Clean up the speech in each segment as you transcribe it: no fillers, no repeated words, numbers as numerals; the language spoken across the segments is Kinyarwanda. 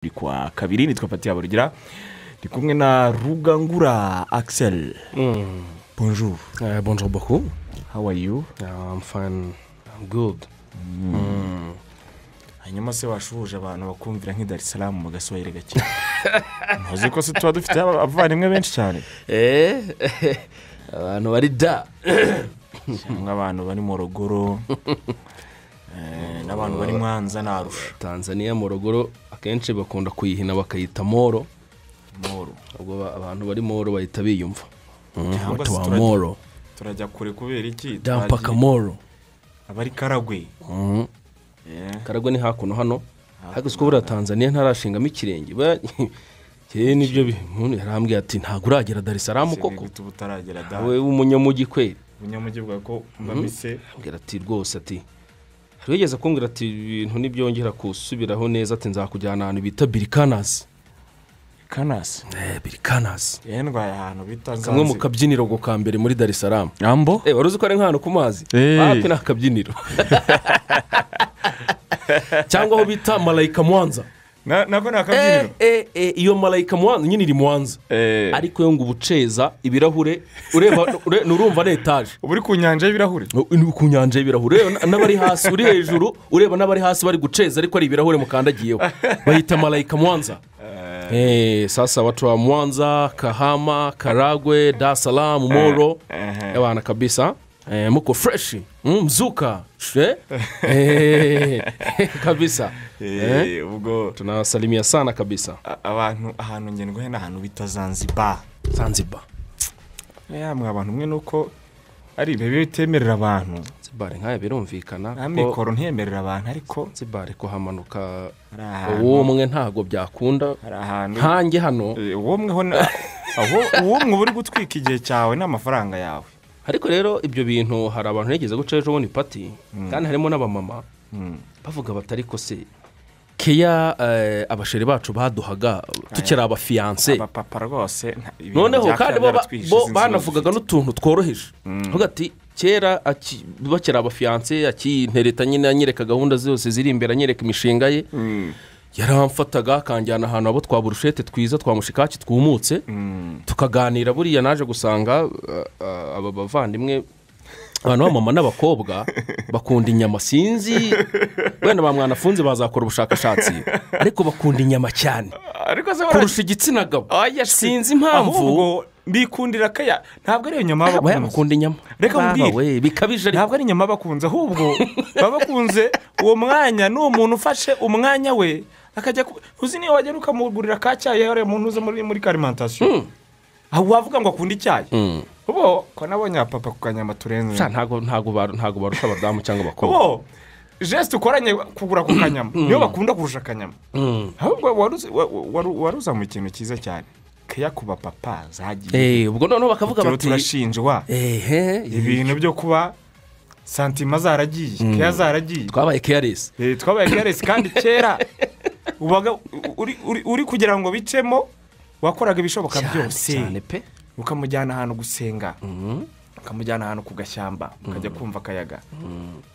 kwa kabiri nitwa Patia Burugira ndi kumwe na Rugangura Axel. Bonjour. Bonjour beaucoup. How are you? I'm fine. I'm good. Hanyuma se washuje abantu bakumvira nk'i Dar es Salaam mu gaswahili gake. Ntuzi ko se tuba dufite abavandimwe benshi cyane. Abantu bari da. Nk'abantu bari mu Ruguru. N'abantu bari Mwanza na Arusha. Tanzania mu Ruguru akenshi bakunda kuyihina bakayita Moro. Moro. Ubwo abantu bari Moro bahita biyumva. Watu wa Moro. Turajya kure kubera iki? Dampaka Moro. Abari Karagwe. Karagwe ni hakuno hano. Ariko siko bura Tanzania ntarashingamo ikirenge. Cye nibyo umuntu yarambwiye ati ntago uragera Dar es Salaam koko. Tubutaragera da. We umunyamujyi kweli. Umunyamujyi bwa ko mbamise. Ambwira ati rwose ati Harigeze kumbwira ati ibintu nibyongera kusubiraho neza ati nzakujyana ahantu bita Birikanas. Kanas. Birikanas. Yendwa ahantu bita Zanzibar. Kamwe mu kabyiniro go kambere muri Dar es Salaam. Ambo? Waruzi ko ari nk'ahantu ku mazi. Hafi na kabyiniro. Cyangwa ho bita Malaika Mwanza. Nako nakabyiniro. Iyo Malaika Mwanza nyine iri Mwanza. Ariko yo ngo ubuceza ibirahure ureba nurumva na etage. Uburi ku nyanja y'ibirahure. Ni ku nyanja y'ibirahure n'abari hasi uri hejuru ureba n'abari hasi bari guceza ariko ari ibirahure mukandagiyeho. Bahita Malaika Mwanza. Sasa watu wa Mwanza, Kahama, Karagwe, Dar es Salaam, Moro. Ewana kabisa. Muko fresh. Mzuka. Kabisa. Ubwo tunasalimia sana kabisa. Abantu ahantu ngendwe n'ahantu bita Zanzibar. Zanzibar. Mwe abantu mwe nuko ari bebe bitemerera abantu. Zanzibar nkaya birumvikana. Amikoro ntemerera abantu ariko Zanzibar ko hamanuka uwo mwe ntago byakunda. Hange hano. Uwo mwe uwo mwe buri gutwika igihe cyawe n'amafaranga yawe. Ariko rero ibyo bintu hari abantu negeze guca ejo boni party kandi harimo n'abamama bavuga batari ko se keya abasheri bacu baduhaga tukira abafiance papa rwose noneho kandi bo banavugaga n'utuntu tworoheje vuga ati kera bakira abafiance akintereta nyine anyereka gahunda zose ziri imbere anyereka imishinga ye yaramfataga kanjyana ahantu abo twaburushete twiza twamushikaki twumutse tukaganira buriya naje gusanga aba bavandimwe abantu b'amama n'abakobwa bakunda inyama sinzi wenda bamwana funze bazakora ubushakashatsi ariko bakunda inyama cyane kurusha igitsina gabo sinzi impamvu bikundira kaya ntabwo ari inyama bakunda inyama reka mbwire bikabije ntabwo ari inyama bakunze ahubwo babakunze uwo mwanya n'uwo muntu ufashe umwanya we akajya uzi niyo wagera ukamugurira ka cyayi yare muntu uze muri alimentation aho wavuga ngo akunda icyayi ubo ko nabonye papa ku kanyama turenze ntago barusha abadamu cyangwa abakobwa geste ukoranye kugura ku kanyama niyo bakunda kurusha akanyama ahubwo waruza mu kintu cyiza cyane kaya kuba papa zagiye ubwo noneho bakavuga bati turashinjwa ibintu byo kuba santima zaragiye kaya zaragiye twabaye careless kandi kera ubaga uri kugira ngo bicemo wakoraga ibishoboka byose ukamujyana ahantu gusenga ukamujyana ahantu ku gashyamba ukajya kumva akayaga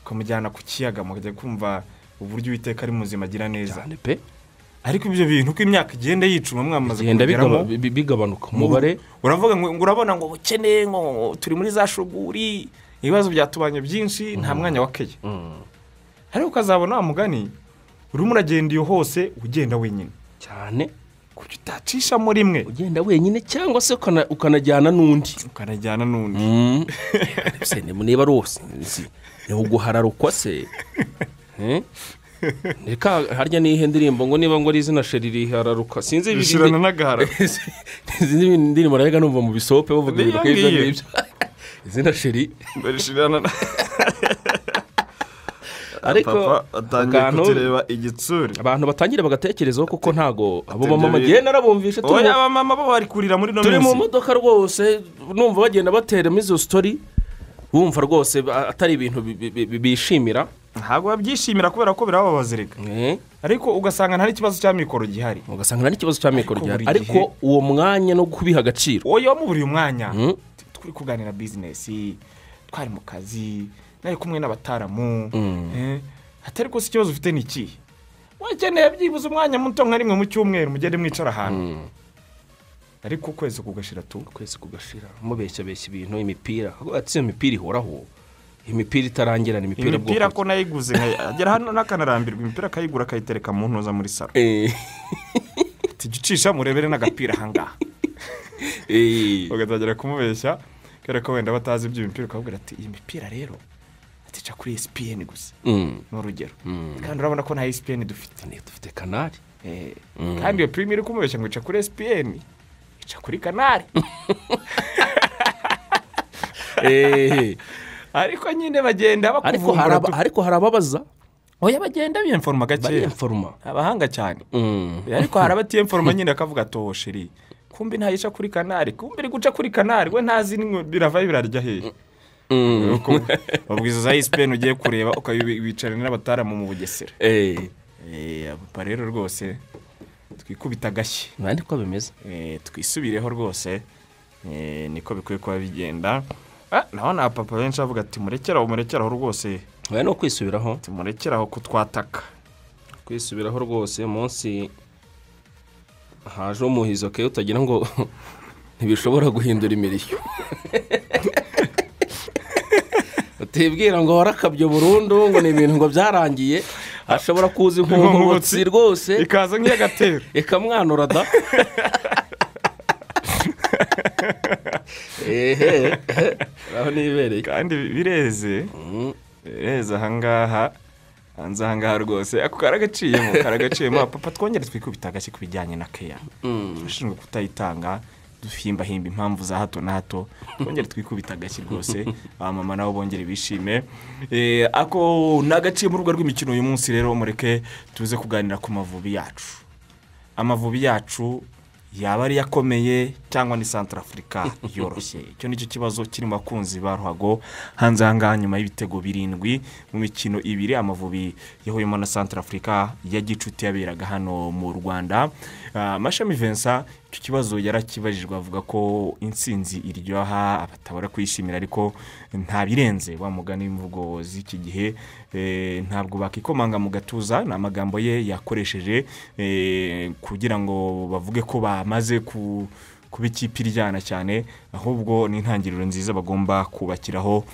ukamujyana ku kiyaga mukajya kumva uburyo Uwiteka ari muzima agira neza ariko ibyo bintu ko imyaka igenda yicuma mwamaze kugeramo bigabanuka umubare uravuga ngo urabona ngo bukene ngo turi muri za shuguri ibibazo byatubanye byinshi nta mwanya wakeye ariko ukazabona mugani urimo uragenda iyo hose ugenda wenyine cyane kuko utacisha muri mwe ugenda wenyine cyangwa se ukanajyana n'undi se niba rose ni uguhararukwa se reka harya nihe ndirimbo ngo niba ngo ari izina sheri rihararuka sinzi bishirana n'agahara sinzi indirimbo narega numva mu bisope bavuga ibintu nk'ibyo izina sheri barishirana ariko atangiye kutureba igitsuri abantu batangira bagatekerezaho kuko ntago abo mama giye narabumvishe aba mama bo bari kurira muri no turi mu modoka rwose numva bagenda batera mizo story bumva rwose atari ibintu bishimira ntago babyishimira kubera ko birababazirika ariko ugasanga nta kibazo cya mikoro gihari ariko uwo mwanya no kubiha agaciro oyo mu buri mwanya turi kuganira business twari mu kazi nari kumwe n'abataramu atari ko ikibazo ufite niki wakeneye byibuze umwanya muto nka rimwe mu cyumweru mugende mwicara ahantu ariko ukwezi kugashira mubeshya ibintu imipira ati iyo mipira ihoraho imipira itarangira ni imipira bwoko imipira ko nayiguze agera hano nakanarambirwa imipira akayigura akayitereka mu ntoza muri saro tugicisha murebere n'agapira hangaha ugatagera kumubeshya kera ko wenda batazi iby'imipira ukabwira ati iyi mipira rero atica kuri ESPN gusa n'urugero kandi urabona ko nta ESPN dufite kanari kandi iyo premier kumubeshya ngo ica kuri ESPN ica kuri kanari ariko nyine bagenda bakuvumbura ariko harababaza oya bagenda biyemforma gake abahanga cyane ariko harabatiemforma nyine akavuga to sheri kumbi ntayica kuri kanari kumbi iri guca kuri kanari we ntazi birava birarya hehe ubwiza za ESPN ugiye kureba ukabicarana n'abataramu mu Bugesera aba rero rwose twikubita gashye nandi ko bimeze twisubireho rwose niko bikwiye kuba bigenda naho na papa benshi avuga ati murekeraho rwose we no kwisubiraho murekeraho kutwataka kwisubiraho rwose umunsi haje umuhizo ke utagira ngo ntibishobora guhindura imirishyo utibwira ngo warakabyo burundu ngo ni ibintu ngo byarangiye ashobora kuza inkongotsi rwose ikaza nk'iyagatera ikamwanura da aho nibereye kandi bireze ahangaha hanze ahangaha rwose ako karagaciyemo papa twongere twikubita agashyi ku bijyanye na keya dushinzwe kutayitanga duhimbahimba impamvu za hato na hato twongere twikubita agashyi rwose abamama nabo bongere bishime ako nagaciye mu rugo rw'imikino uyu munsi rero mureke tuze kuganira ku mavubi yacu amavubi yacu yaba ari yakomeye cyangwa ni Centrafrica yoroshye icyo nicyo kibazo kiri mu bakunzi ba ruhago hanze ahangaha nyuma y'ibitego 7 mu mikino 2 amavubi yahuyemo na Centrafrica ya gicuti yaberaga hano mu Rwanda Mashami Vincent icyo kibazo yarakibajijwe avuga ko insinzi iryoha abatabara kwishimira ariko nta birenze wa mugani imvugo z'iki gihe ntabwo bakikomanga mu gatuza n'amagambo ye yakoresheje kugira ngo bavuge ko bamaze kuba ikipe iryana cyane ahubwo ni intangiriro nziza bagomba kubakiraho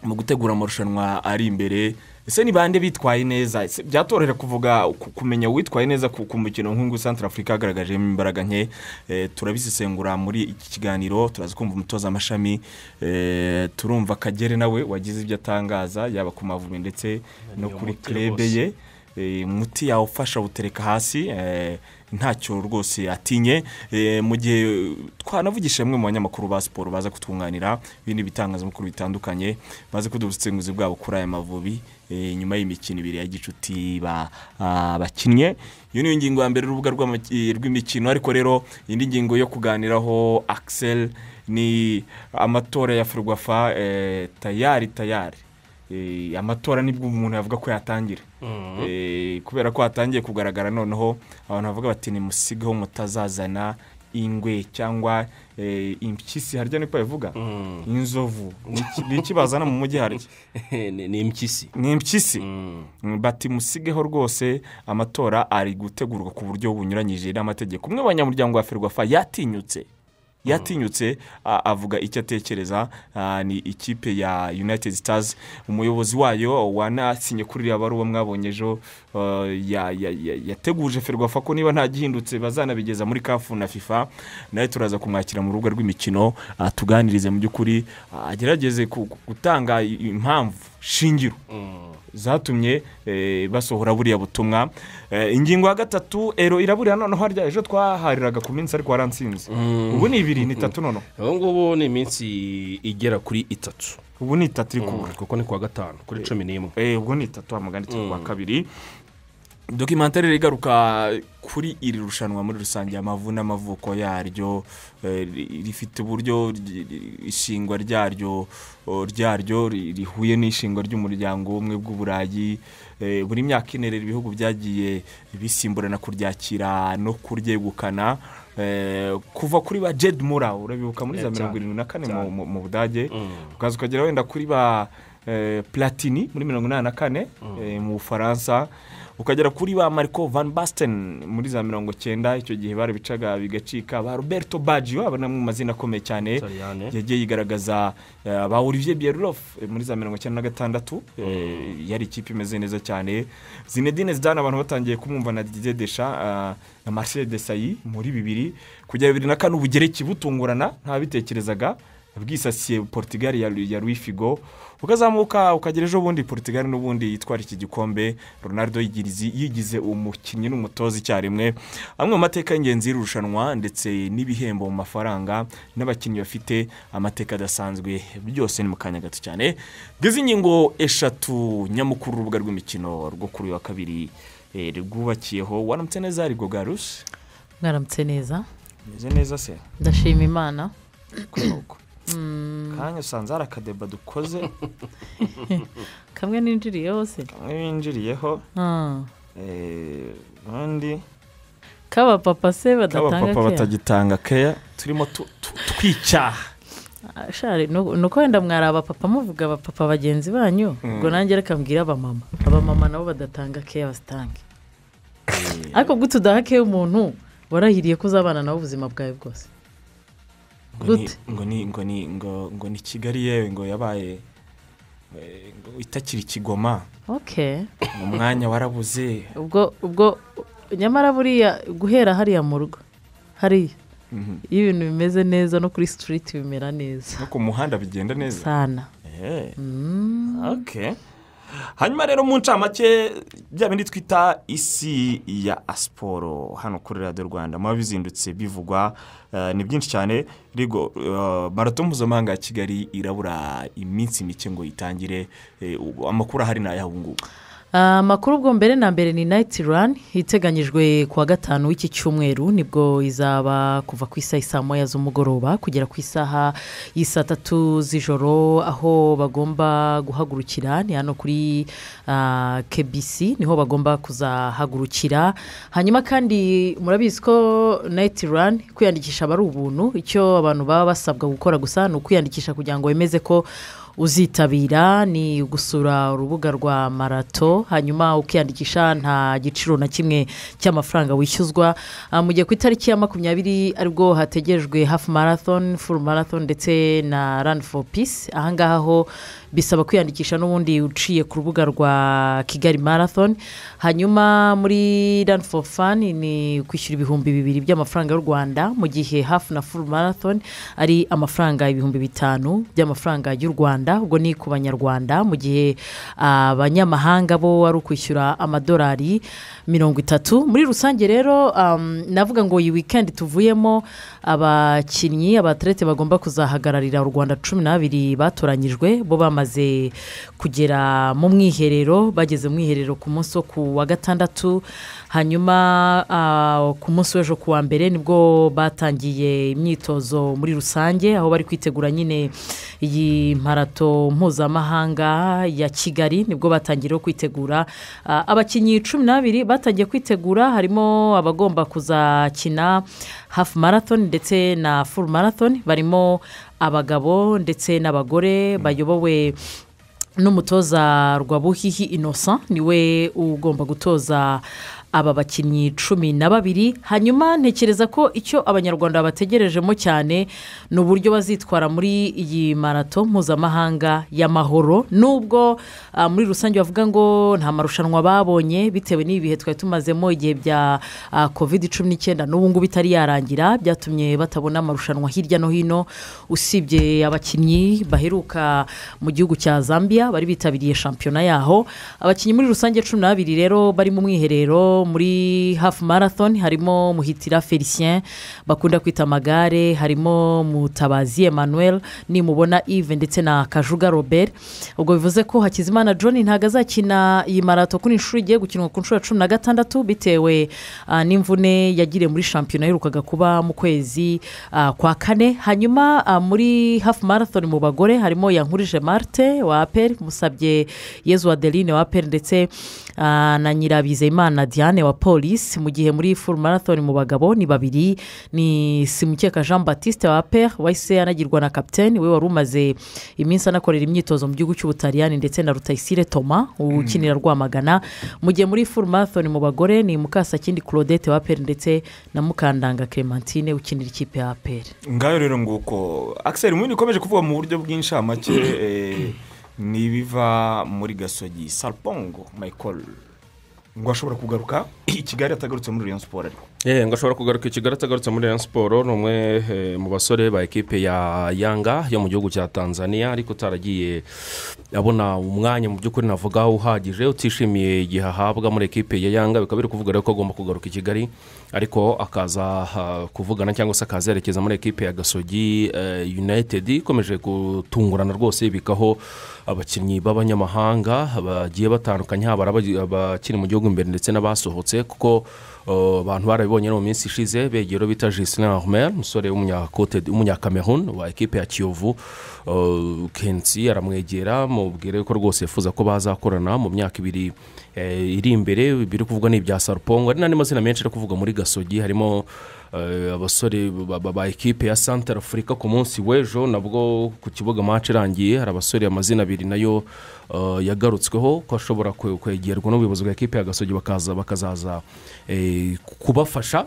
mu gutegura amarushanwa ari imbere ese ni bande bitwaye neza byatorera kuvuga kumenya witwaye neza ku mukino nk'ungu Centrafrica agaragaje imbaraga nke turabisesengura muri iki kiganiro turazi kumva umutoza amashami turumva Kagere nawe wagize ibyo atangaza yaba ku mavubi ndetse no kuri club ye muti yawufasha utereka hasi ntacyo rwose atinye mu gihe twanavugisha mwe mu banyamakuru ba siporo baza kutunganira ibindi bitangazamakuru bitandukanye baze kudubusenguzi bwabo kuri aya mavubi nyuma y'imikino 2 ya gicuti bakinnye iyo ni ingingo ya mbere urubuga rw'imikino ariko rero indi ngingo yo kuganiraho Axel ni amatora ya Ferwafa tayari amatora nibwo umuntu yavuga ko yatangira kubera ko hatangiye kugaragara noneho abantu bavuga bati ni musigaho mutazazana ingwe cyangwa impyisi harya niko bavuga inzovu n'ikibazana mu mujyi harya ni impyisi bati musigeho rwose amatora ari gutegurwa ku buryo bunyuranyije n'amategeko umwe abanyamuryango wa Ferwafa yatinyutse avuga icyo atekereza ni ikipe ya United Stars umuyobozi wayo wanasinye kuri abaruwa mwabonyejo yateguje Ferwafa ko niba nta gihindutse bazanabigeza muri CAF na FIFA naye turaza kumwakira mu rugo rw'imikino tuganirize mu by'ukuri agerageze gutanga impamvu shingiro zatumye basohora buriya butumwa ingingo ya 3 ero irabura noneho harya ejo twahariraga ku minsi ariko waransinze ubu ni 2 ni 3 noneho ngubu ni iminsi igera kuri 3 ubu ni 3 iri kubura kuko ni kwa 5 kuri 11 ubwo ni 3 amagana kwa 2 documentaire rigaruka kuri iri rushanwa muri rusange amavu n'amavuko yaryo rifite uburyo ishingwa ryaryo rihuye n'ishingwa ry'umuryango umwe bw'uburayi buri myaka inerera ibihugu byagiye bisimburana kuryakira no kuryegukana kuva kuri ba Jed Mura urabibuka muri za 74 mu Budage ukaza ukagera wenda kuri ba Platini muri 1984 mu Bufaransa, ukagera kuri ba Marco van Basten muri za 1990, icyo gihe barabicaga bigacika, ba Roberto Baggio abana mu mazina akomeye cyane yagiye yigaragaza, ba Olivier Bierhoff muri za 1996 yari ikipe imeze neza cyane, Zinedine Zidane abantu batangiye kumwumva na Didier Deschamps na Marcel Desailly muri 2000 kugera 2004 ubugereki butungurana nta bitekerezaga bwisasiye Portugal ya Luis Figo, ukazamuka ukagera ejo bundi Portugal n'ubundi yitwara iki gikombe, Ronaldo yigize umukinnyi n'umutoza icyarimwe, amwe mu mateka y'ingenzi y'irushanwa ndetse n'ibihembo mu mafaranga n'abakinnyi bafite amateka adasanzwe, byose ni mu kanya gato cyane. Gize ingingo eshatu nyamukuru urubuga rw'imikino rwo kuri wa kabiri rwubakiyeho. Waramutse neza Rigo Garus? Mwaramutse neza. Meze neza se? Ndashima Imana. Kunuko kanya usanze hari akadeba dukoze kamwe ninjiriyeho se? Kamwe winjiriyeho ubundi kaba papa se badatanga papa batagitanga keya turimo twicyaha shari nuko wenda mwaraba papa muvuga abapapa bagenzi banyu, ubwo nanjye reka mbwira abamama nabo badatanga keya basitange, ariko gute udaha keya umuntu warahiriye ko uzabana nawe ubuzima bwawe bwose? ngo ni Kigali yewe ngo yabaye itakiri Kigoma, mu mwanya warabuze ubwo nyamara buriya guhera hariya mu rugo hariya iyo ibintu bimeze neza no kuri street bimera neza, no ku muhanda bigenda neza sana. Hanyuma rero mu ncamake bya bindi twita isi ya siporo hano kuri Radio Rwanda mu bizindutse bivugwa ni byinshi cyane. Rigo, marathon mpuzamahanga ya Kigali irabura iminsi mike ngo itangire, amakuru ahari n'ayahungu. Amakuru ubwo mbere na mbere ni night run iteganyijwe kuwa gatanu w'iki cyumweru, nibwo izaba kuva ku isaha 9 z'umugoroba kugera ku isaha 3 z'ijoro, aho bagomba guhagurukira ni hano kuri KBC niho bagomba kuzahagurukira. Hanyuma kandi murabizi ko night run kwiyandikisha bari ubuntu, icyo abantu baba basabwa gukora gusa ni ukwiyandikisha kugira ngo bemeze ko uzitabira, ni gusura urubuga rwa marato, hanyuma ukiyandikisha nta giciro na kimwe cy'amafaranga wishyuzwa. Mu gihe ku itariki ya 20 aribwo hategerejwe half marathon, full marathon ndetse na run for peace. Ahangaha ho bisaba kwiyandikisha n'ubundi uciye ku rubuga rwa Kigali Marathon. Hanyuma muri run for fun ni kwishyura 2,000 by'amafaranga y'u Rwanda, mu gihe half na full marathon ari amafaranga 5,000 by'amafaranga y'u Rwanda, ubwo ni ku banyarwanda, mu gihe abanyamahanga bo ari ukwishyura amadolari 30. Muri rusange rero navuga ngo iyi weekend tuvuyemo abakinnyi abatlete bagomba kuzahagararira u Rwanda 12 batoranyijwe, bo bamaze kugera mu mwiherero, bageze mu mwiherero ku munsi wo ku wa gatandatu. Hanyuma ku munsi w'ejo ku wa mbere nibwo batangiye imyitozo muri rusange, aho bari kwitegura nyine iyi marato mpuzamahanga ya Kigali, nibwo batangiye kwitegura. Abakinnyi 12 batangiye kwitegura, harimo abagomba kuzakina half marathon ndetse na full marathon, barimo abagabo ndetse n'abagore bayobowe n'umutoza Rwabuhihi Innocent, niwe ugomba gutoza aba bakinnyi 12. Hanyuma ntekereza ko icyo abanyarwanda bategerejemo cyane ni uburyo bazitwara muri iyi marato mpuzamahanga y'amahoro, nubwo muri rusange bavuga ngo nta marushanwa babonye bitewe n'ibihe twari tumazemo igihe bya COVID-19 n'ubu ngubu bitari yarangira, byatumye batabona amarushanwa hirya no hino, usibye abakinnyi baheruka mu gihugu cya Zambia bari bitabiriye shampiyona yaho. Abakinnyi muri rusange 12 rero bari mu mwiherero muri half marathon harimo Muhitira Felicien bakunda kwita Magare, harimo Mutabazi Emmanuel, nimubona Yves ndetse na Kajuga Robert. Ubwo bivuze ko Hakizimana John ntago azakina iyi marato kuri inshuro igiye gukinwa ku nshuro ya 16 bitewe n'imvune yagiriye muri shampiyona iherukaga kuba mu kwezi kwa kane. Hanyuma muri half marathon mu bagore harimo Yankurije Marte wa APR, Musabye Yezu Adeline wa APR ndetse na Nyirabizeyimana Diane wa polisi, mu gihe muri full marathon mu bagabo ni babiri, ni Simukeka Jean Baptiste wa APR wahise anagirwa na kapiteni we wari umaze iminsi anakorera imyitozo mu gihugu cy'Ubutaliyani, ndetse na Rutayisire Thomas ukinira Rwamagana. Mu gihe muri full marathon mu bagore ni Mukasakindi Claudette wa APR ndetse na Mukandanga Clementine ukinira ikipe ya APR. Ngayo rero nguko Axel Mwini ikomeje kuvuga mu buryo bw'inshamake nibiva muri Gasogi. Salpongo Michael ngo ashobora kugaruka i Kigali atagarutse muri Rayon Sport. Ngo ashobora kugaruka i Kigali atagarutse muri Rayon Sport, ni umwe mu basore ba ekipe ya Yanga yo mu gihugu cya Tanzania, ariko utaragiye abona umwanya mu by'ukuri navuga uhagije, utishimiye igihe ahabwa muri ekipe ya Yanga, bikaba biri kuvuga rero ko agomba kugaruka i Kigali, ariko akaza kuvugana cyangwa se akazerekeza muri ekipe ya Gasogi United. Ikomeje gutungurana rwose, bikaho abakinnyi b'abanyamahanga bagiye batandukanye, haba abakiri mu gihugu imbere ndetse n'abasohotse, kuko abantu barabibonye no mu minsi ishize begero bita Justin Armel, umusore w'umunyakamerun wa ekipe ya Kiyovu. Kensi aramwegera mubwire ko rwose yifuza ko bazakorana mu myaka ibiri iri imbere. Biri kuvugwa n'ibya Salpongo, ari n'andi mazina menshi ari kuvuga muri Gasogi, harimo abasore ba ekipe ya Central Africa ku munsi w'ejo nabwo ku kibuga match irangiye, hari abasore amazina abiri nayo yagarutsweho ko ashobora kwegerwa n'ubuyobozi bwa ekipe ya Gasogi bakazaza kubafasha.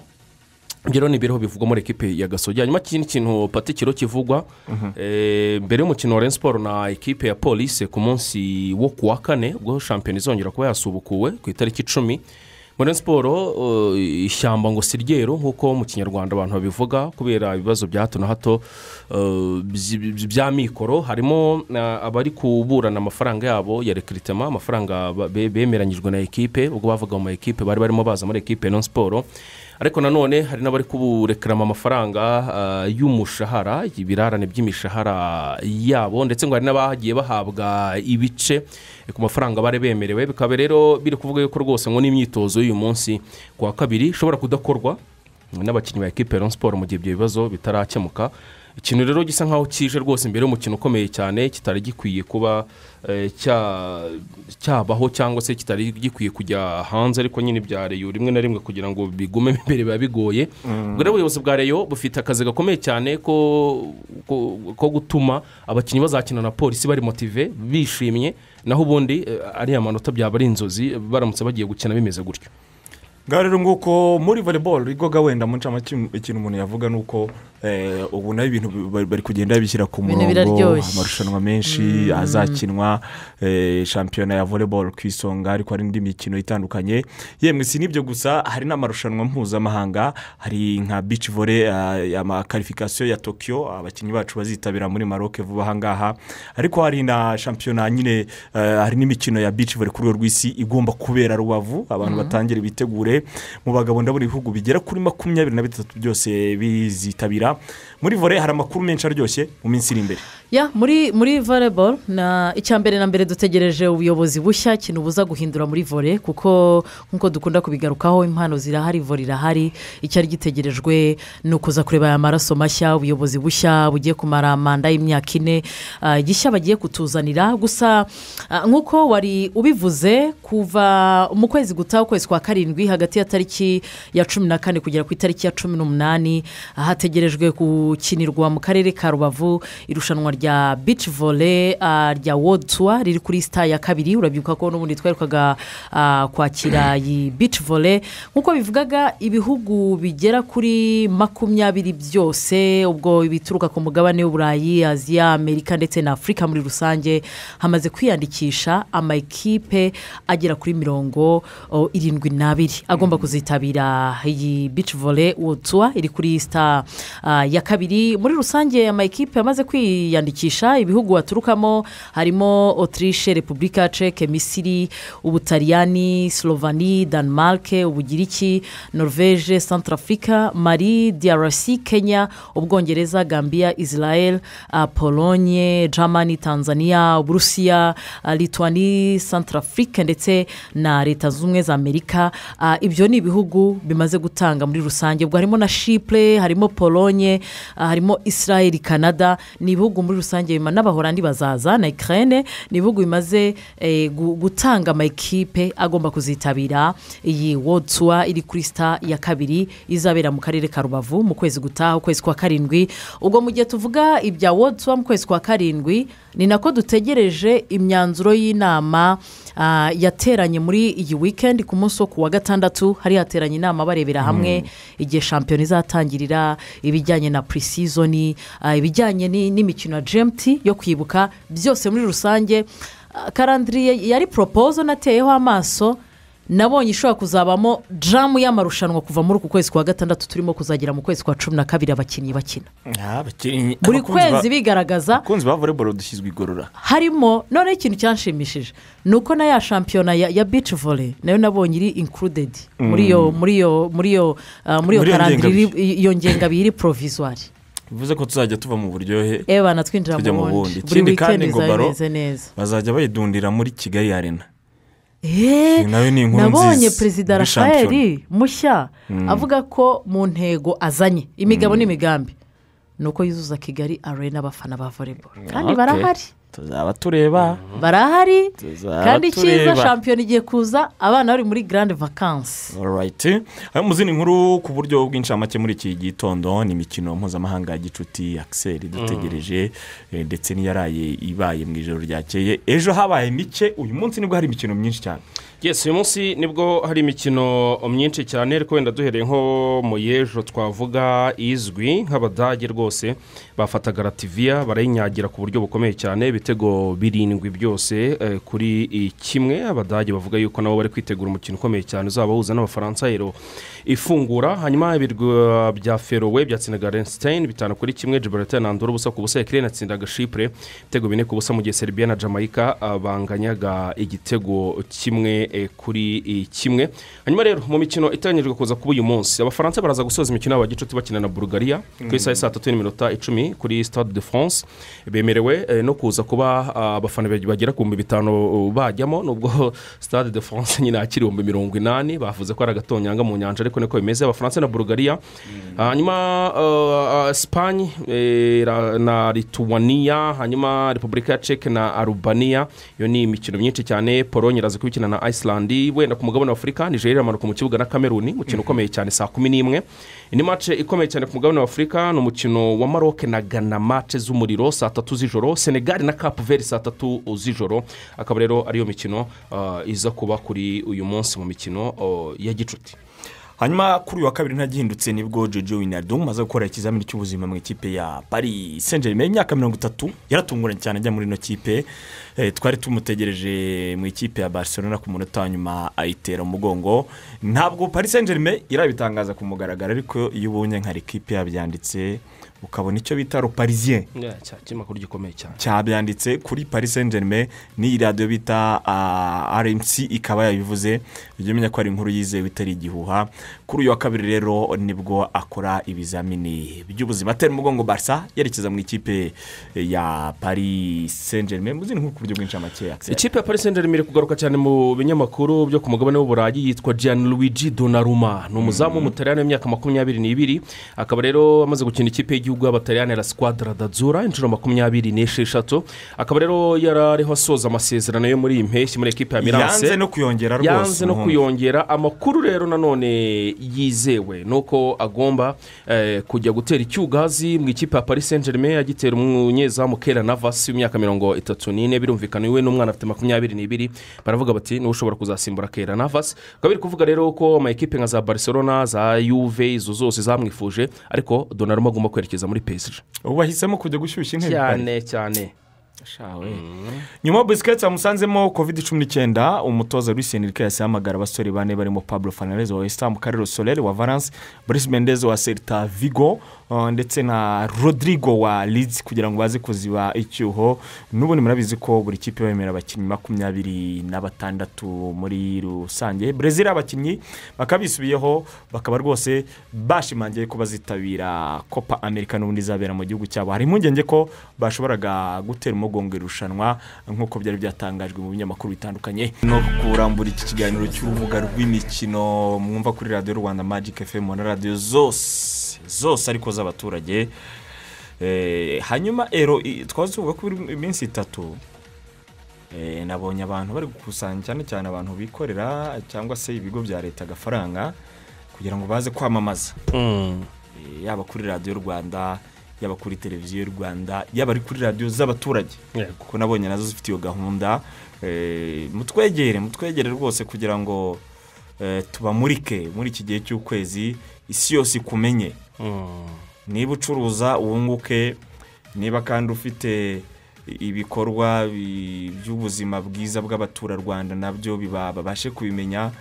Ngero ni biriho bivugwa muri ekipe ya Gasogi. Hanyuma ikindi kintu patikiro kivugwa mbere y'umukino wa Rayon Sport na ekipe ya Police ku munsi wo kuwa kane, ubwo shampiyona izongera kuba yasubukuwe ku itariki 10. Muri Rayon Sport ishyamba ngo siryero nk'uko mu kinyarwanda abantu babivuga, kubera ibibazo bya hato na hato bya mikoro. Harimo abari kuburana amafaranga yabo ya recruitment, amafaranga bemeranyijwe na ekipe, ubwo bavuga mu ekipe bari barimo baza muri ekipe Rayon Sport. Ariko nanone hari n'abari kuburekerama amafaranga y'umushahara, ibirarane by'imishahara yabo, ndetse ngo hari n'abagiye bahabwa ibice ku mafaranga bari bemerewe. Bikaba rero biri kuvuga yuko rwose ngo n'imyitozo y'uyu munsi kuwa kabiri ishobora kudakorwa n'abakinnyi ba ekipe Rayon Sport mu gihe ibyo bibazo bitarakemuka. Ikintu rero gisa nkaho kije rwose imbere y'umukino ukomeye cyane, kitari gikwiye kuba cyabaho cyangwa se kitari gikwiye kujya hanze, ariko nyine bya Rayon rimwe na rimwe kugira ngo bigume imbere biba bigoye. Ubwo rero ubuyobozi bwa Rayon bufite akazi gakomeye cyane ko gutuma abakinnyi bazakina na Polisi bari motive bishimye, naho ubundi ari amanota byaba ari inzozi baramutse bagiye gukina bimeze gutyo. Ngaho rero nguko muri volleyball rigoga wenda mu ncamake ikintu umuntu yavuga nuko ubu nayo ibintu bari kugenda bishyira ku murongo, amarushanwa menshi azakinwa, shampiyona ya volleyball ku isonga, ariko hari indi mikino itandukanye. Yemwe si nibyo gusa, hari n'amarushanwa mpuzamahanga, hari nka beach volley ama qualification ya Tokyo abakinnyi bacu bazitabira muri Maroc vuba hangaha, ariko hari na shampiyona nyine, hari n'imikino ya beach volley ku rwego rw'isi igomba kubera Rubavu, abantu batangira bitegure. Mu bagabo ndabona ibihugu bigera kuri 23 byose bizitabira. Muri volley hari amakuru menshi aryoshye mu minsi iri imbere. Muri volleyball na icyambere na mbere dutegereje ubuyobozi bushya kintu buza guhindura muri volley, kuko nkuko dukunda kubigarukaho impano zirahari, volley irahari. Icyari gitegerejwe no kuza kureba aya maraso mashya, ubuyobozi bushya bugiye kumara manda y'imyaka 4 gishya bagiye kutuzanira. Gusa nkuko wari ubivuze, kuva mu kwezi gutaha kwezi kwa 7 hagati ya tariki ya 14 kugera ku itariki ya 18 hategerejwe gukinirwa mu karere ka Rubavu irushanwa rya beach volley rya World Tour riri kuri star ya 2. Urabyuka ko n'ubundi twarukaga kwakira iyi beach volley, nkuko bivugaga ibihugu bigera kuri 20 byose, ubwo bituruka ku mugabane w'Uburayi, Aziya, Amerika ndetse na Afrika muri rusange, hamaze kwiyandikisha ama ekipe agera kuri 72 agomba kuzitabira iyi beach volley World Tour iri kuri star ya 2. Muri rusange ama ekipe yamaze kwiyandikisha, ibihugu baturukamo harimo Autriche, Repubulika Czech, Misiri, Ubutaliyani, Slovenia, Denmark, Ubugiriki, Norvège, Centrafrica, Mali, DRC, Kenya, Ubwongereza, Gambia, Israel, Pologne, Germany, Tanzania, Uburusiya, Lithuania, Centrafrica ndetse na Leta Zunze Ubumwe za Amerika. ibyo ni ibihugu bimaze gutanga muri rusange, ubwo harimo na Chypre, harimo Pologne, harimo Israel, Canada, ni ibihugu muri rusange n'Abahorandi bazaza na Ukraine, ni ibihugu bimaze gutanga amakipe agomba kuzitabira iyi World Tour iri kuri star ya kabiri izabera mu karere ka Rubavu mu kwezi gutaha, ukwezi kwa karindwi. Ubwo mu gihe tuvuga ibya World Tour mu kwezi kwa karindwi, ni nako dutegereje imyanzuro y'inama yateranye muri iyi weekend. Ku munsi wo kuwa gatandatu hari hateranye inama barebera hamwe igihe shampiyona izatangirira, ibijyanye na pre-season, ibijyanye n'imikino ya GMT yo kwibuka, byose muri rusange. Karandiriye yari proposal nateyeho amaso, nabonye ishobora kuzabamo jamu y'amarushanwa kuva muri uku kwezi kwa gatandatu turimo kuzagera mu kwezi kwa 12 abakinnyi bakina buri kwezi bigaragaza. Abakunzi ba volleyball dushyizwe igorora harimo. None ikintu cyanshimishije nuko na ya shampiyona ya beach volley nayo nabonye iri included muri yo karandiri, iyo ngengabiri provisoire. bivuze ko tuzajya tuva mu buryohe natwinjira mu bundi. Ikindi kandi ngo baro bazajya bayidundira muri Kigali Arena. Nabonye perezida Rafael mushya avuga ko mu ntego azanye imigabo n'imigambi nuko yuzuza Kigali Arena abafana ba volleyball, kandi barahari, tuzaba tureba, barahari, kandi cyiza shampiyona igiye kuza, abana bari muri grande vacances. Alright, mu zindi nkuru ku buryo bw'incamake muri iki gitondo ni imikino mpuzamahanga ya gicuti Axel dutegereje, ndetse n'iyaraye ibaye mu ijoro ryakeye. Ejo habaye mike, uyu munsi nibwo hari imikino myinshi cyane. Yes, uyu munsi nibwo hari imikino myinshi cyane, ariko wenda duhereye nko mu yejo twavuga izwi nk'Abadage rwose bafataga Latvia barayinyagira ku buryo bukomeye cyane, ibitego 7 byose kuri kimwe. Abadage bavuga yuko nabo bari kwitegura umukino ukomeye cyane uzaba uhuza n'Abafaransa rero ifungura. Hanyuma ibirwa bya Feroe byatsindaga Liechtenstein 5-1, Gibraltar na Andorra ubusa ku busa, Ukraine yatsindaga Chypre ibitego 4-0, mu gihe Serbia na Jamaica banganyaga igitego kimwe kuri kimwe. Hanyuma rero mu mikino itangijwe kuza kuba uyu munsi, Abafaransa baraza gusoza imikino yabo gicuti bakina na Bulgaria ku isaha 3:10 kuri Stade de France. Bemerewe no kuza kuba abafana bagera ku 500 bajyamo, nubwo Stade de France nyine akiri 80 bavuze ko ari agatonyanga mu nyanja, ariko niko bimeze. Abafaransa na Bulgaria. Hanyuma Spain na Lithuania, hanyuma Republika ya Czech na Albania. Yo ni imikino myinshi cyane. Pologne iraza kubikina na Iceland. Wenda ku mugabane wa Afrika Nigeria amanuka mu kibuga na Cameroon, mukino ukomeye cyane saa 11. Indi match ikomeye cyane ku mugabane wa Afrika no mukino wa Maroc na Ghana, match z'umuriro saa 3 z'ijoro. Senegal na Cape Verde saa 3 z'ijoro. Akaba rero ariyo mikino iza kuba kuri uyu munsi mu mikino ya gicuti. Hanyuma kuri uyu wa kabiri ntagihindutse nibwo Jojo Wijnaldum maze gukora ikizamini cy'ubuzima mu ikipe ya Paris Saint-Germain. Imyaka 30 yaratunguranye cyane ajya muri no kipe. Twari tumutegereje mu ikipe ya Barcelona ku munota nyuma ayitera umugongo. Ntabwo Paris Saint-Germain irabitangaza ku mugaragaro, ariko iyo ubonye nka ikipe yabyanditse ukabona icyo bita Le Parisien cy'imakuru gikomeye cyane cyabyanditse kuri Paris Saint-Germain, ni radio bita RMC ikaba yabivuze, ujye menya ko ari inkuru yizewe itari igihuha. Kuri uyu wa kabiri rero nibwo akora ibizamini by'ubuzima atera umugongo Barca yerekeza mu ikipe ya Paris Saint-Germain. Muzini nk'uko buryo bw'incamake Axel, ikipe ya Paris Saint-Germain iri kugaruka cyane mu binyamakuru byo ku mugabane w'Uburayi. Yitwa Gianluigi Donnarumma, ni umuzamu w'Umutaliyani w'imyaka 22, akaba rero amaze gukina ikipe y'igihugu y'Abataliyani la Squadra d'Azzurra inshuro 26. Akaba rero yarariho asoza amasezerano yo muri impeshyi muri ekipe ya Milanse, yanze no kuyongera. Amakuru rero nanone yizewe nuko agomba kujya gutera icyugazi mu ikipe ya Paris Saint-Germain, agitera umunyezamu Keylor Navas w'imyaka 34. Birumvikana we n'umwana afite 22, baravuga bati ni ushobora kuzasimbura Keylor Navas. Kabiri kuvuga rero ko ama ekipe nka za Barcelona, za Juve, izo zose zamwifuje, ariko Donnarumma agomba kwerekeza muri PSG. Ubu bahisemo kujya gushyushya intebe cyane. Nyuma Busquets amusanzemo COVID-19, umutoza Luis Enrique yasamagara abasore bane barimo Pablo Fernandes wa West Ham, Carlos Soler wa Valence, Brice Mendes wa Celta Vigo, ndetse na Rodrigo wa Leeds kugira ngo baze kuziba icyuho. N'ubundi murabizi ko buri kipe bemera abakinnyi 26 muri rusange. Brazil abakinnyi bakabisubiyeho, bakaba rwose bashimangiye ko bazitabira Copa America n'ubundi zabera mu gihugu cyabo. Hari impungenge ko bashoboraga gutera bagonga irushanwa nk'uko byari byatangajwe mu binyamakuru bitandukanye. No kurambura iki kiganiro cy'urubuga rw'imikino mwumva kuri Radio Rwanda Magic FM na radio zose ariko z'abaturage. Hanyuma twaze tuvuga ko iminsi 3 nabonye abantu bari gukusanya cyane abantu bikorera cyangwa se ibigo bya leta gafaranga kugira ngo baze kwamamaza. Yaba kuri Radio Rwanda, yaba kuri televiziyo y'u Rwanda, yaba ari kuri radio z'abaturage. Kuko nabonye nazo zifite iyo gahunda. Mutwegere rwose kugira ngo tubamurike muri iki gihe cy'ukwezi, isi yose ikumenye. Niba ucuruza wunguke, niba kandi ufite ibikorwa by'ubuzima bwiza bw'abaturarwanda nabyo babashe kubimenya,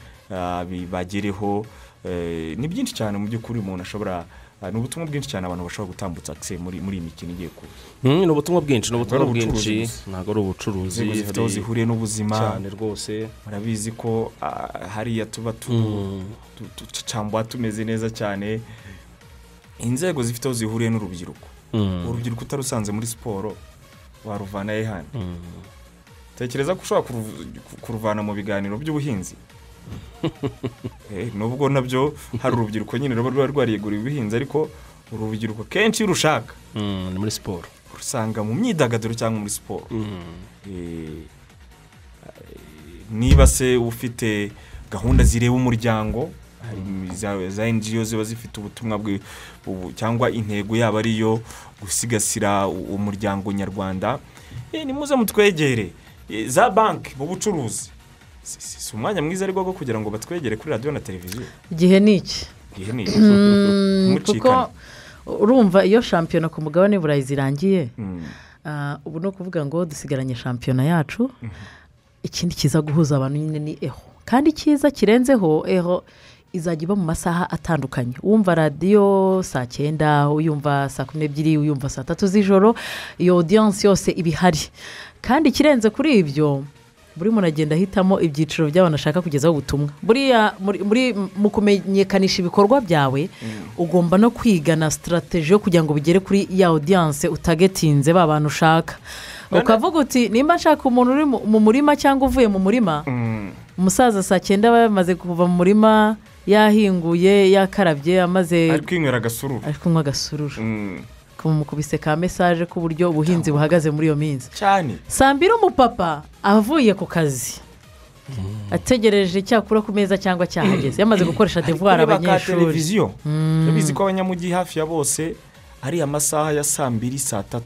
bibagereho. Ni byinshi cyane mu by'ukuri umuntu ashobora, n'ubutumwa bwinshi cyane abantu bashobora gutambutsa muri imikino igiye kuza. N'ubutumwa bwinshi ntago ari ubucuruzi zifite zihuriye n'ubuzima cyane rwose. Murabizi ko hariya tuba tucambwa tumeze neza cyane. Inzego zifite zihuriye n'urubyiruko. Urubyiruko utarusanze muri siporo waruvana hano. Tekereza ko ushobora kuruvana mu biganiro by'ubuhinzi. Nubwo nabyo hari urubyiruko nyine ruba rwariyegura ubuhinzi, ariko urubyiruko kenshi rushaka ni muri siporo, rusanga mu myidagaduro cyangwa muri siporo. Niba se ufite gahunda zireba umuryango, za NGO ziba zifite ubutumwa cyangwa intego yaba ariyo gusigasira umuryango nyarwanda, nimuze mutwegere. Za banki mu bucuruzi si umwanya mwiza ariko go kugira ngo batwegere kuri radio na televiziyo. Igihe niki kuko urumva iyo shampiyona ku mugabane burayi zirangiye, ubu no kuvuga ngo dusigaranye shampiyona yacu, ikindi kiza guhuza abantu nyine ni kandi kiza kirenzeho izajya iba mu masaha atandukanye. Wumva radio saa 9, uyumva saa 12, uyumva saa 3 z'ijoro, iyo audience yose ibihari. Kandi kirenze kuri ibyo, buri muntu agenda hitamo ibyiciro by'abantu ashaka kugezaho ubutumwa. Buriya mu kumenyekanisha ibikorwa byawe, ugomba no kwiga na strategy yo kugira ngo bigere kuri ya audience utagetinze babantu ushaka. Ukavuga uti nimba nshaka umuntu uri mu murima cyangwa uvuye mu murima, umusaza saa 9 bamaze kuva mu murima, yahinguye, yakarabye, amaze ari kunywa agasururu. Kumukubise ka message ku buryo ubuhinzi buhagaze muri iyo minsi cyane. Sambira umupapa avuye ku kazi, ategereje cyakura ku meza cyangwa cyahageze, yamaze gukoresha devoir abanyeshuri. Televiziyo yabizi ko abanyamugi hafi ya bose ari amasaha ya saa 2 saa 3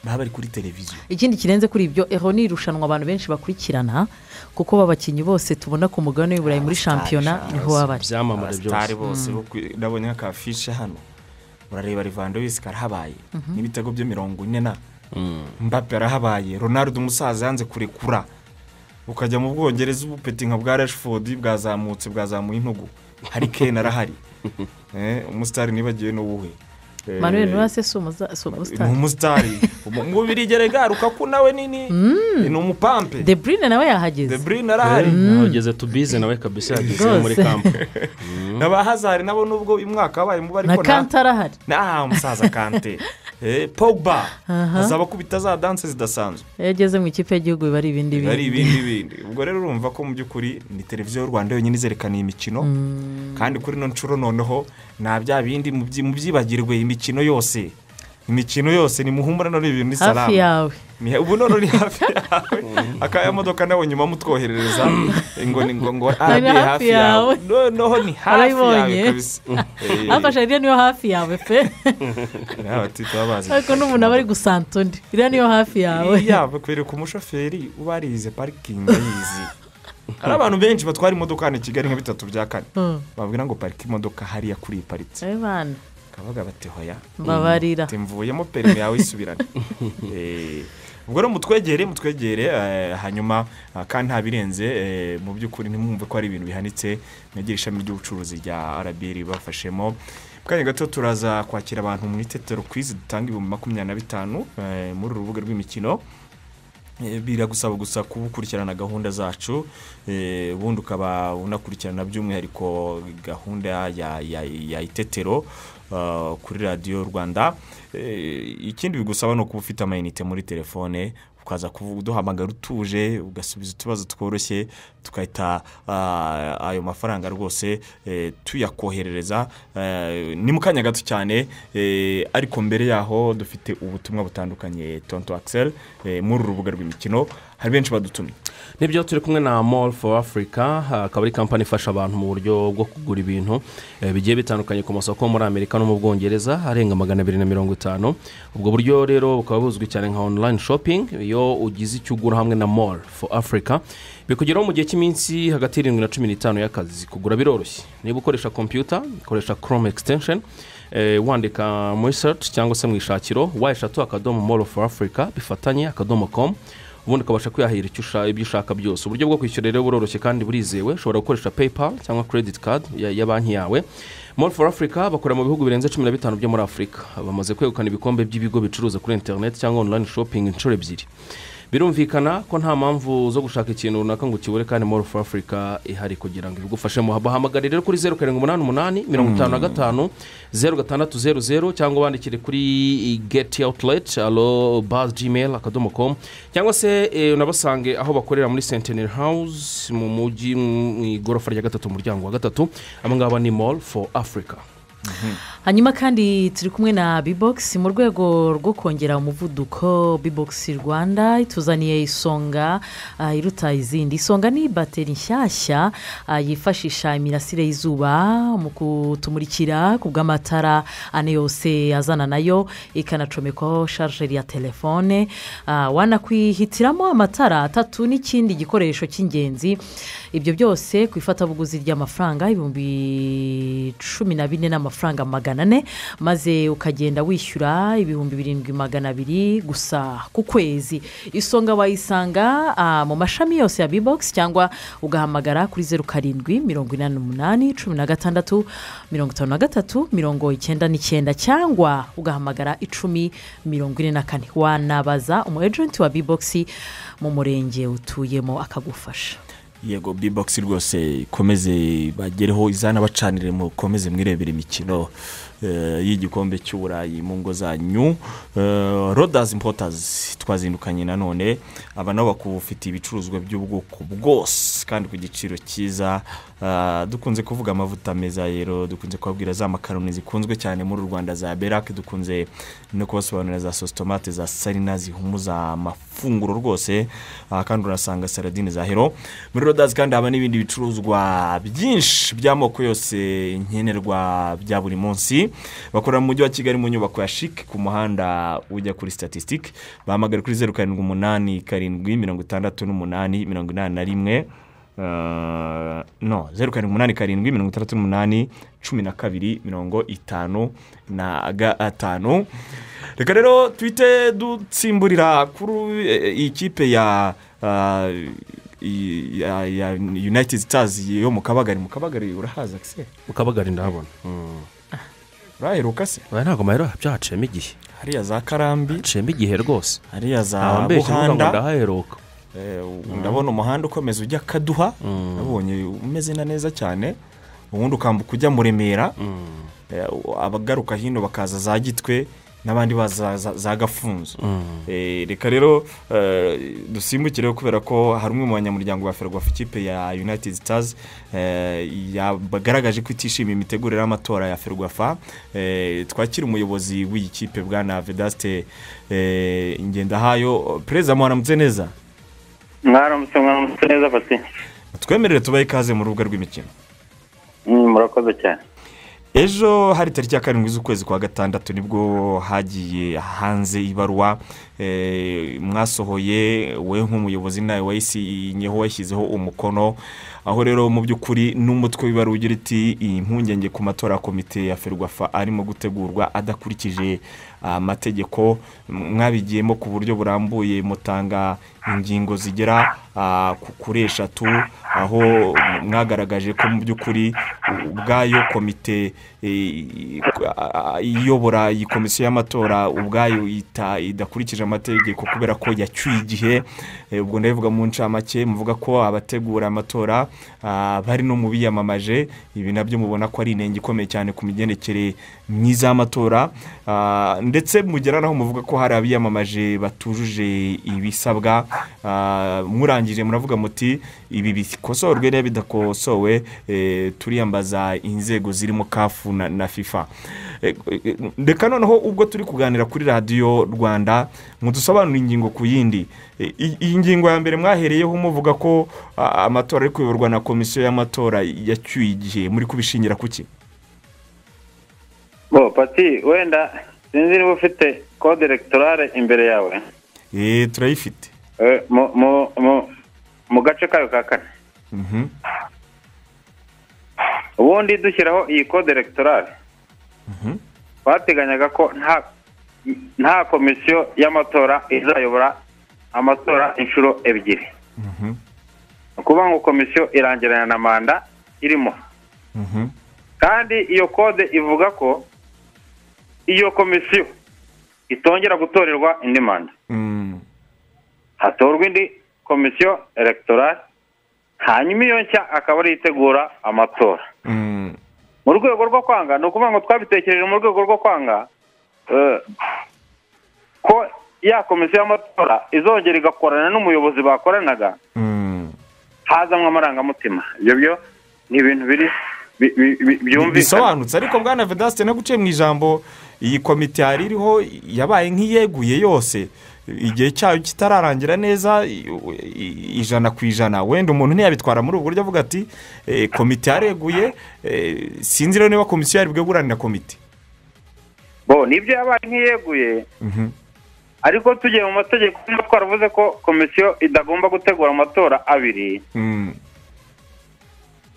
baba bari kuri televiziyo. Ikindi kirenze kuri ibyo, ni irushanwa abantu benshi bakurikirana, kuko babakinyi bose tubona ku mugabane w'Uburayi muri shampiyona niho babari. Byamamare byose. Nabonye nk'akafishe hano, urareba Lewandowski karahabaye n'ibitego byo 40 Mbappe arahabaye, Ronaldo umusaza yanze kurekura, ukajya mu Bwongereza ubupeti nka bwa Rashford bwazamuye intugu, hari Kane arahari. Umustar nibagiye no wuhe Manuel Nuase umustari umubiri geregaruka ko nawe nini ni umupampe. De Bruyne nawe yahageze. De Bruyne arahari, yageze tubize nawe kabisa, yageze muri camp. Naba Hazard nabo nubwo imwaka abaye mu bariko na Kante arahari. Umusaza Kante. Pogba azaba kubita za danse zidasanzwe. Yageze mu ikipe y'igihugu bari ibindi. Ubwo rero urumva ko mu by'ukuri ni televiziyo y'u Rwanda yonyine izerekana imikino, kandi kuri no ncuro noneho na bya bindi mu byibagirwe. Imikino yose ni muhumura no ibintu ni salama hafi yawe. Ubu none uri hafi yawe, akaya modoka nawe nyuma mutwoherereza ngo hafi yawe. Noneho ni hafi yawe kabisa. Afasha iriya niyo hafi yawe pe. Ariko n'umuntu aba ari gusanta undi, iriya niyo hafi yawe. Yawe kwereka umushoferi ubarize parking yizi. Hari abantu benshi batwara imodoka hano i Kigali nka 3 bya 4, babwira ngo parike imodoka hariya kuri iparitse. Kabaga bati hoya mbabarira mvuyemo perime yawe isubirane. Ubwo rero mutwegere hanyuma kandi ntabirenze mu by'ukuri ntimwumve ko ari ibintu bihanitse. Negera ishami ry'ubucuruzi rya RBR bafashemo. Kanya gato turaza kwakira abantu mu itetero quiz dutanga 25 muri urubuga rw'imikino. biragusaba gusa kubukurikirana gahunda zacu ubundi ukaba unakurikirana by'umwihariko gahunda ya Itetero kuri radiyo Rwanda. Ikindi bigusaba no kuba ufite amayinite muri telefone ukaza kuduhamagara utuje ugasubiza utubazo tworoshye tukahita ayo mafaranga rwose tuyakoherereza ni mu kanya gato cyane. Ariko mbere yaho dufite ubutumwa butandukanye Tonto Axel muri urubuga rw'imikino hari benshi badutumye. Nibyo turi kumwe na Mall for Africa, akaba ari kampani ifasha abantu mu buryo bwo kugura ibintu bigiye bitandukanye ku masoko muri Amerika no mu Bwongereza arenga 250. Ubwo buryo rero bukaba buzwi cyane nka online shopping. Iyo ugize icyo ugura hamwe na Mall for Africa bikugeraho mu gihe cy'iminsi hagati y'7 na 15 y'akazi. Kugura biroroshye. Niba ukoresha computer, ukoresha Chrome extension, wandika mu search cyangwa se mu ishakiro #mall4africa bifatanye .com ubundi ukabasha kwiyahira ibyo ushaka byose. Uburyo bwo kwishyura rero buroroshye kandi burizewe. Ushobora gukoresha PayPal cyangwa credit card ya banki yawe. Mall for Africa bakora mu bihugu birenze 15 byo muri Afrika. Bamaze kwegukana ibikombe by'ibigo bicuruza kuri internet cyangwa online shopping inshuro 2. Birumvikana ko nta mpamvu zo gushaka ikintu runaka ngo kibure kandi Mall for Africa ihari kugira ngo ibigufashe mu bahamagare rero kuri 0788 55 0600 cyangwa bandikire kuri Get Outlet @gmail.com cyangwa se unabasange aho bakorera muri Centenary House mu mujyi mu igorofa rya 3 umuryango wa 3. Abangaba ni Mall for Africa. Hanyuma kandi turi kumwe na B-Box mu rwego rwo kongera umuvuduko. B-Box Rwanda ituzaniye isonga iruta izindi. Isonga ni bateri nshyashya yifashisha imirasire y'izuba mu kutumurikira ku bw'amatara ane yose azana nayo, ikanacomekwaho charger ya telefone. Wanakwihitiramo amatara 3 n'ikindi gikoresho cy'ingenzi. Ibyo byose ku ifatabuguzi ry'amafaranga 14,000 n'amafaranga 400, maze ukagenda wishyura 7,200 gusa ku kwezi. Isonga wayisanga mu mashami yose ya B-Box cyangwa ugahamagara kuri 0788 16 53 99 cyangwa ugahamagara 1044. Wanabaza umu agent wa B-Box mu murenge utuyemo akagufasha. Yego B-Box rwose ikomeze bagereho izana bacanire mu komeze mwirebera imikino y'igikombe cy'Uburayi mu ngo zanyu. Rodas Importers twazindukanye nanone aba nabo bakufite ibicuruzwa by'ubwoko bwose kandi ku giciro cyiza. Dukunze kuvuga amavuta meza rero, dukunze kubabwira za makaroni zikunzwe cyane muri Rwanda za Berac, dukunze no kubasobanurira za sauce tomate za Salina zihumuza amafunguro rwose, kandi urasanga saladine za Hero muri Rodas. Kandi haba n'ibindi bicuruzwa byinshi by'amoko yose nkenerwa bya buri munsi. Bakora mu mujyi wa Kigali mu nyubako ya Chic ku muhanda ujya kuri Statistic. Bahamagara kuri 078 768 81 078 12 Reka rero twite dutsimburira kuri ikipe ya United Stars yo mu Kabagari urahaza se? Mu Kabagari ndahabona. Uraheruka se? Ntabwo mahero byacemo igihe. Hariya za Karambi acemo igihe rwose. Hariya za Buhanda ndahaheruka. Ndabona umuhanda ukomeza ujya Kaduha. Nabonye umeze neza cyane. Ubundi ukambuka ujya mu Remera. Abagaruka hino bakaza za Gitwe n'abandi za Gafunzo. Reka rero dusimbukire kubera ko hari umwe mu banyamuryango ba Ferwafa ikipe ya United Stars yagaragaje ko itishimiye imitegurire y'amatora ya Ferwafa. Twakira umuyobozi w'iyi kipe bwana Vedaste Ngendahayo. Perezida mwaramutse neza? Mwaramutse neza Fati. Twemerere tubaye ikaze mu rubuga rw'imikino. Murakoze cyane. Ejo hari tariki ya 7 z'ukwezi kwa gatandatu nibwo hagiye hanze ibaruwa mwasohoye we nk'umuyobozi nawe wayisinyeho washyizeho umukono aho rero mu by'ukuri n'umutwe w'ibara ugira iti impungenge ku matora ya komite ya Ferwafa arimo gutegurwa adakurikije amategeko. Mwabigiyemo ku buryo burambuye mutanga ingingo zigera kuri 3 aho mwagaragaje ko mu by'ukuri ubwayo komite iyobora iyi komisiyo y'amatora ubwayo idakurikije amategeko kubera ko yacyuye igihe. Ubwo ndavuga mu ncamake muvuga ko abategura amatora bari no mu biyamamaje, ibi nabyo mubona ko ari inenge ikomeye cyane ku migendekere myiza y'amatora, ndetse mugera naho muvuga ko hari abiyamamaje batujuje ibisabwa. Murangije muravuga muti ibi bikosorwe niba bidakosowe turiyambaza inzego zirimo kafu na FIFA. Ndeka noneho ubwo turi kuganira kuri Radio Rwanda mudusobanura ingingo ku yindi. Iyi ngingo ya mbere mwahereyeho muvuga ko amatora ari kuyoborwa na komisiyo y'amatora yacyuye igihe, muri kubishingira kuki? Pati wenda sinzi niba ufite code electorale imbere yawe. Turayifite. Mu gace kayo ka 4. Ubundi dushyiraho iyi code electorale. Bateganyaga ko nta komisiyo y'amatora izayobora amatora inshuro 2. Kuvuga ngo komisiyo irangirana na manda irimo. Kandi iyo code ivuga ko iyo komisiyo itongera gutorerwa indi manda. Hatorwa indi komisiyo electorale, hanyuma iyo nshya akaba ari itegura amatora. Mu rwego rwo kwanga, no kuvuga ngo twabitekereje mu rwego rwo kwanga ko ya komisiyo y'amatora izongera igakorana n'umuyobozi bakoranaga, hazamwe amarangamutima. Ibyo ni ibintu biri byumvikana bisobanutse. Ariko bwana Vedaste naguciye mu ijambo, iyi komite yari iriho yabaye nk'iyeguye yose, igihe cyayo kitararangira neza 100%. Wenda umuntu ntiyabitwara muri ubu buryo avuga ati komite yareguye, sinzi rero niba komisiyo yari bweguranira komite. Nibyo yabaye nk'iyeguye. Ariko tugiye mu mategeko twaravuze ko komisiyo idagomba gutegura amatora 2.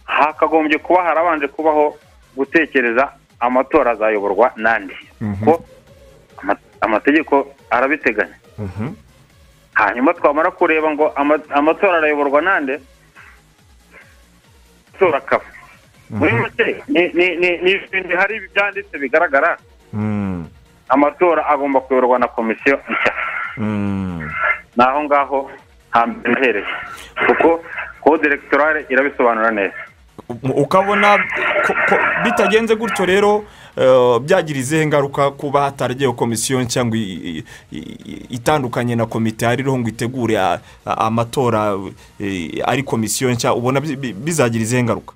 Hakagombye kuba harabanje kubaho gutekereza amatora azayoborwa nande, ko amategeko arabiteganya. Hanyuma twamara kureba ngo amatora arayoborwa nande, tora kafu. Muri make ni hari byanditse bigaragara. Amatora agomba kuyoborwa na komisiyo nshya. Naho ngaho hambereye kuko code electorale irabisobanura neza. Ukabona bitagenze gutyo rero byagirize ingaruka kuba hataragiye komisiyo cyangwa itandukanye na komite ariho ngo itegure amatora ari komisiyo nshya, ubona bizagirize ingaruka?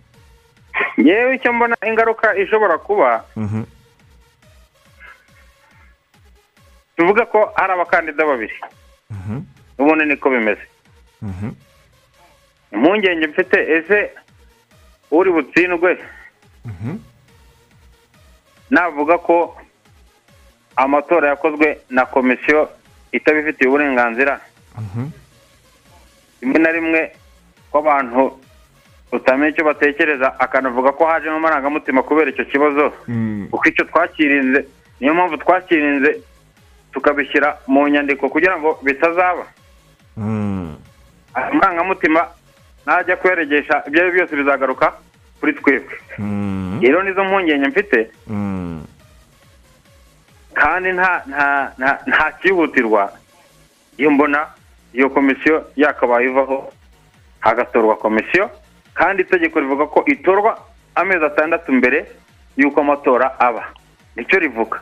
Yewe icyo mbona ingaruka ishobora kuba, tuvuga ko hari abakandida 2. Ubone niko bimeze. Impungenge mfite ese uri butsindwe. Navuga ko amatora yakozwe na komisiyo itabifitiye uburenganzira. Rimwe na rimwe ko abantu utamenye icyo batekereza, akanavuga ko haje mu marangamutima kubera icyo kibazo. Kuko icyo twakirinze, niyo mpamvu twakirinze tukabishyira mu nyandiko kugira ngo bitazaba. Amarangamutima najya kweregesha ibyo byose bizagaruka kuri twebwe. Rero nizo mpungenge mfite. Kandi nta cyihutirwa iyo mbona iyo komisiyo yakabaye ivaho hagatorwa komisiyo, kandi itegeko rivuga ko itorwa amezi 6 mbere y'uko amatora aba. Nicyo rivuga.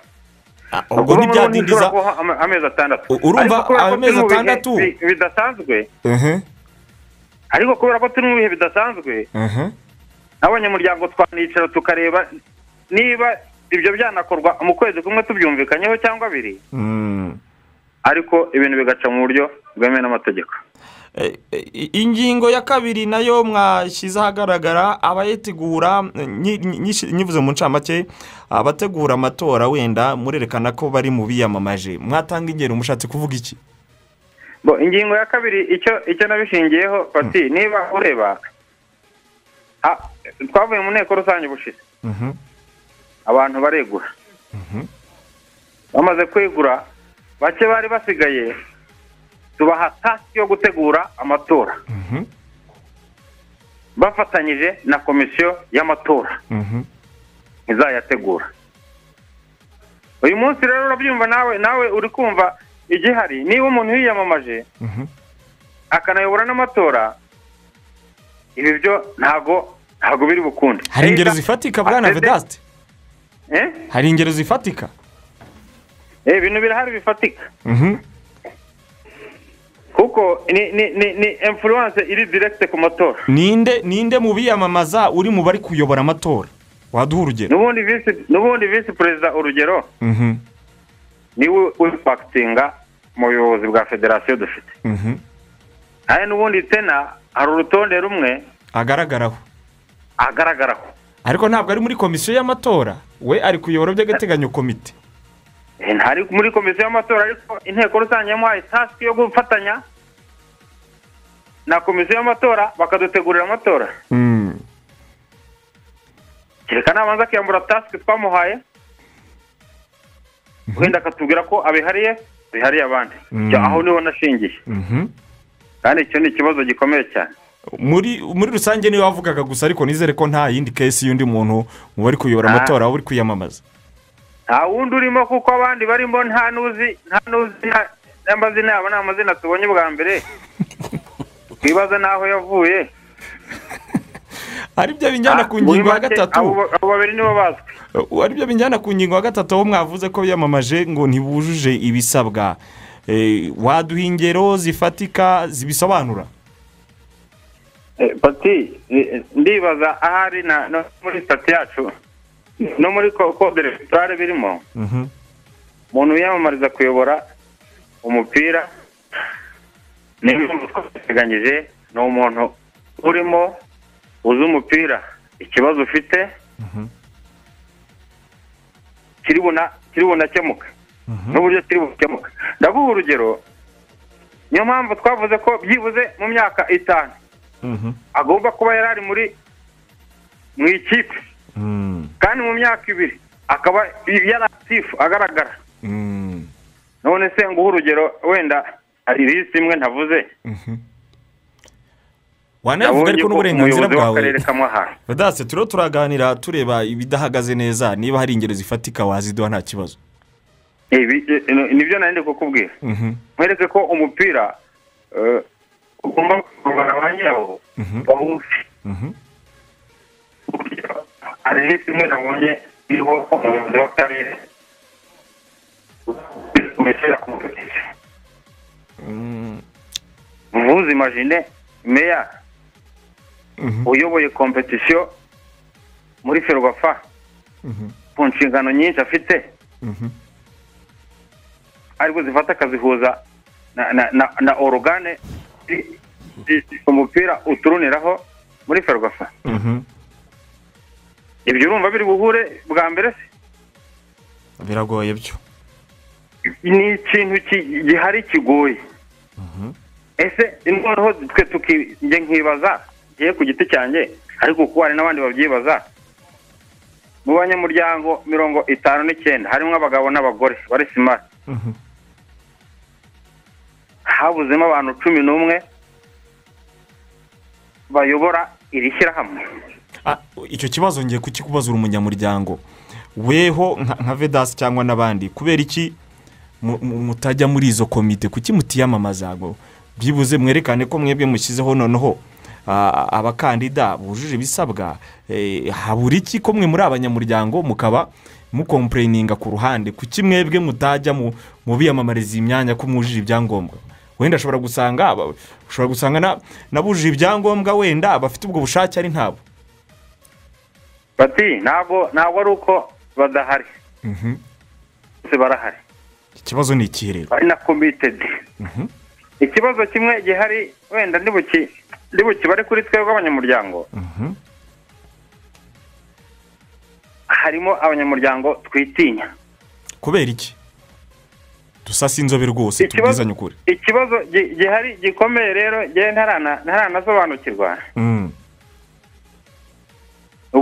Ubwo ntibyadindiza amezi 6. Urumva amezi 6 bidasanzwe. Ariko kubera ko turi mu bihe bidasanzwe, abanyamuryango twanicara tukareba niba ibyo byanakorwa mu kwezi kumwe tubyumvikanyeho cyangwa 2. Ariko ibintu bigaca mu buryo bwemewe n'amategeko. Ingingo ya 2 nayo mwashyize ahagaragara abayitegura, nyivuze mu ncamake abategura amatora wenda murerekana ko bari mu biyamamaje. Mwatanga ingero mushatse kuvuga iki? Ingingo ya 2 icyo nabishingiyeho Pati, niba ureba twavuye mu nteko rusange ubushize abantu baregura bamaze kwegura bake bari basigaye tubaha tasiki yo gutegura amatora bafatanyije na komisiyo y'amatora izayategura. Uyu munsi rero urabyumva nawe uri kumva igihari niba umuntu yiyamamaje akanayobora n'amatora ibi byo ntago biri bukunde. Hari ingero zifatika bwana Vedaste? Hari ingero zifatika? Ibintu birahari bifatika kuko ni influence iri direct ku matora. Ninde mu biyamamaza uri mu bari kuyobora amatora? Waduha urugero. N'ubundi vice perezida urugero niwe uri kwakitinga mu buyobozi bwa federasiyo dufite. Aya n'ubundi tena hari urutonde rumwe agaragaraho. Ariko ntabwo ari muri komisiyo y'amatora, we ari kuyobora by'agateganyo komite. Ntari muri komisiyo y'amatora ariko inteko rusange yamuhaye task yo gufatanya na komisiyo y'amatora bakadutegurira amatora. Kereka nabanza akiyambura task twamuhaye wenda akatubwira ko bihariye abandi. Aho niho nashingiye. Kandi icyo ni ikibazo gikomeye cyane. Muri rusange niwe wavugaga gusa ariko nizere ko nta yindi case y'undi muntu mu bari kuyobora amatora uri kwiyamamaza. Nta wundi urimo kuko abandi barimo nta nuzi n'amazina yabo n'amazina tubonye bwa mbere. Twibaza naho yavuye. Ari byo binjyana ku ngingo ya gatatu. Abo babiri nibo bazwi. Ari byo binjyana ku ngingo ya gatatu aho mwavuze ko biyamamaje ngo ntibujuje ibisabwa. Waduha ingero zifatika zibisobanura? Pati ndibaza ahari no muri stati yacu no muri code electorale birimo umuntu wiyamamariza kuyobora umupira teganyije ni umuntu urimo uzi umupira ikibazo ufite kiribona kemuka n'uburyo kiribukemuka. Ndaguha urugero niyo mpamvu twavuze ko byibuze mu myaka 5 agomba kuba yarari mu ikipe kandi mu myaka 2 akaba yaratifu agaragara. None se nguha urugero wenda hari list imwe ntavuze wanavuga ariko n'uburenganzira bwawe. Vedaste turaganira tureba ibidahagaze neza niba hari ingero zifatika waziduha nta kibazo. Nibyo nari ndi kukubwira. Mwereke ko umupira ugomba kurwara abanyawo bawufi. Hari list imwe nabonye iriho umuyobozi w'akarere umesera ku mupira. Vous imaginez meya uyoboye competition muri Ferwafa ku nshingano nyinshi afite ariko zifata akazihuza na organe umupira uturuniraho muri Ferwafa. Ibyo urumva biri buhure bwa mbere se? Biragoye byo. Ni ikintu gihari kigoye. Ese noneho twe tukijye nkibaza giye ku giti cyanjye ariko kuko hari n'abandi babyibaza. Mu banyamuryango 59 harimo abagabo n'abagore bari smart. Habuzemo abantu 11 bayobora iri shyirahamwe. Icyo kibazo ngiye kukikubaza umunyamuryango weho nka Vedaste cyangwa n'abandi kubera iki mutajya muri izo komite kuki mutiyamamaza ngo byibuze mwerekane ko mwebwe mushyizeho noneho abakandida bujuje ibisabwa. Habura iki ko mwe muri abanyamuryango mukaba mukomplaininga ku ruhande kuki mwebwe mutajya mu biyamamariza imyanya ko mujije ibyangombwa? Wenda ushobora gusanga nabujije ibyangombwa wenda bafite ubwo bushake ari ntabo. Bati ntabwo ari uko badahari. Se barahari. Ikibazo ni iki rero? Ari na committed. Ikibazo kimwe gihari wenda ndibuki bari kuri twebwe abanyamuryango. Harimo abanyamuryango twitinya. Kubera iki? Dusasa inzobe rwose tubwizanye ukuri. Ikibazo gihari gikomeye rero nge ntaranasobanukirwa.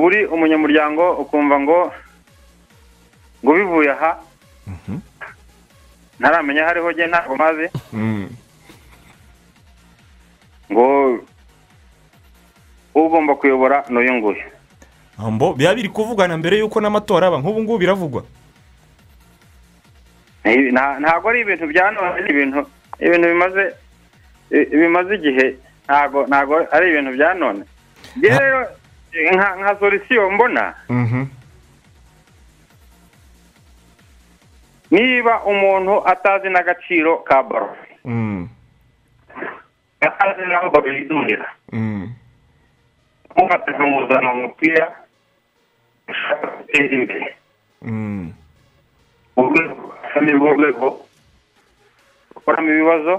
uba uri umunyamuryango ukumva ngo bivuye aha ntaramenya hariho njye ntabwo maze ngo ugomba kuyobora n'uyu nguyu biba biri kuvugana mbere y'uko n'amatora aba nk'ubu ngubu biravugwa ntabwo ari ibintu bya none ibintu bimaze igihe ntabwo ari ibintu bya none rero nka solisiyo mbona niba umuntu atazi n'agaciro ka baro atazi n'aho baro yidurira nk'uko akamuzana umupira ushaka gutera imbere urwego rukoramo ibibazo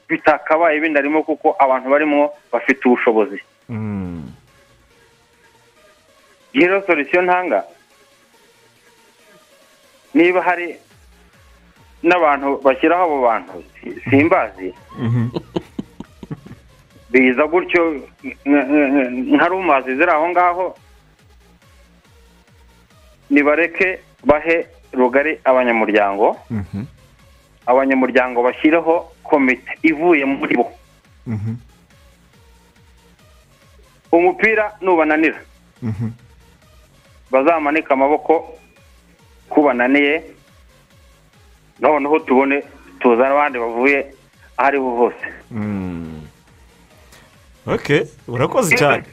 bitakabaye binarimo kuko abantu barimo bafite ubushobozi rero solisiyo ntanga niba hari n'abantu bashyiraho abo bantu simbazi biza gutyo nka rumazi ziri aho ngaho nibareke bahe rugari abanyamuryango bashyireho komite ivuye muri bo umupira nubananira bazamanika amaboko kubananiye noneho tubone tuzana abandi bavuye aho ariho hose urakoze cyane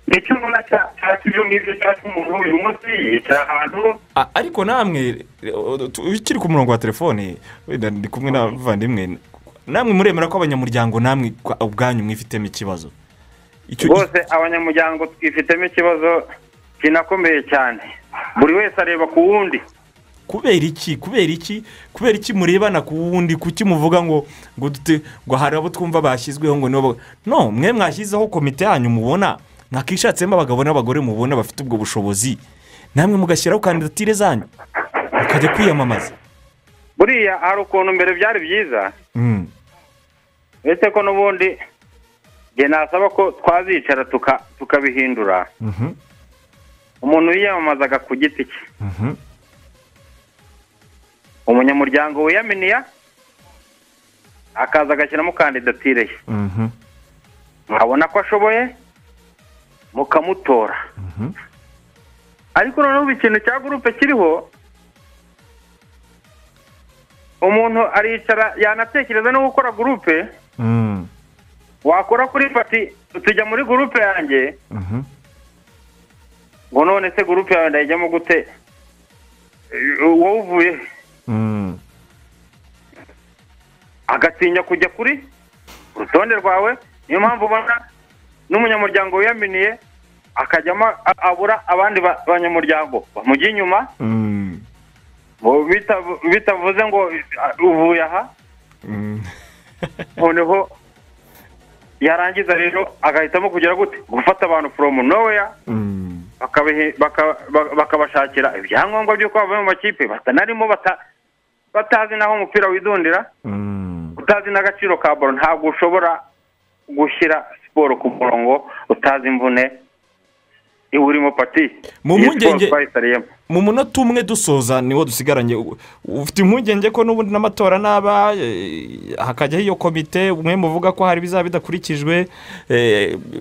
nicyo ubona cyakibyo n'ibyo cyatuma umuntu uyu munsi yicara ahantu ariko namwe ukiri ku murongo wa telefone wenda ndi kumwe n'abavandimwe namwe muremera ko abanyamuryango namwe ubwanyu mwifitemo ikibazo bose abanyamuryango twifitemo ikibazo kinakomeye cyane buri wese areba ku wundi kubera iki murebana ku wundi kuki muvuga ngo hari abo twumva bashyizweho ngo no mwe mwashyizeho komite yanyu mubona mwakishatsemo abagabo n'abagore mubona bafite ubwo bushobozi namwe mugashyiraho kandidatire zanyu mukajya kwiyamamaza buriya hari ukuntu mbere byari byiza uretse ko n'ubundi njye nasaba ko twazicara tukabihindura umuntu yiyamamazaga ku giti cye umunyamuryango wiyaminiya akaza agashyiramo kandidatire ye mwabona ko ashoboye mukamutora ariko noneho ikintu cya gurupe kiriho umuntu aricara yanatekereza no gukora gurupe wakora kuri pati tujya muri gurupe yanjye ngo none se gurupe yawe ndayijyamo gute wowe uvuye agatinya kujya kuri urutonde rwawe niyo mpamvu ubona n'umunyamuryango wiyaminiye akajyamo abura abandi banyamuryango bamujya inyuma bitavuze ngo uvuye aha noneho yarangiza rero agahitamo kugira gute gufata abantu from nowhere bakabashakira ibyangombwa by'uko bavuye mu makipe batanarimo batazi n'aho umupira widundira utazi n'agaciro ka baro ntabwo ushobora gushyira siporo ku murongo utazi imvune iwurimo pati mu munota umwe dusoza niwo dusigaranye ufite impungenge ko n'ubundi n'amatora naba hakajyaho iyo komite umwe muvuga ko hari bizaba bidakurikijwe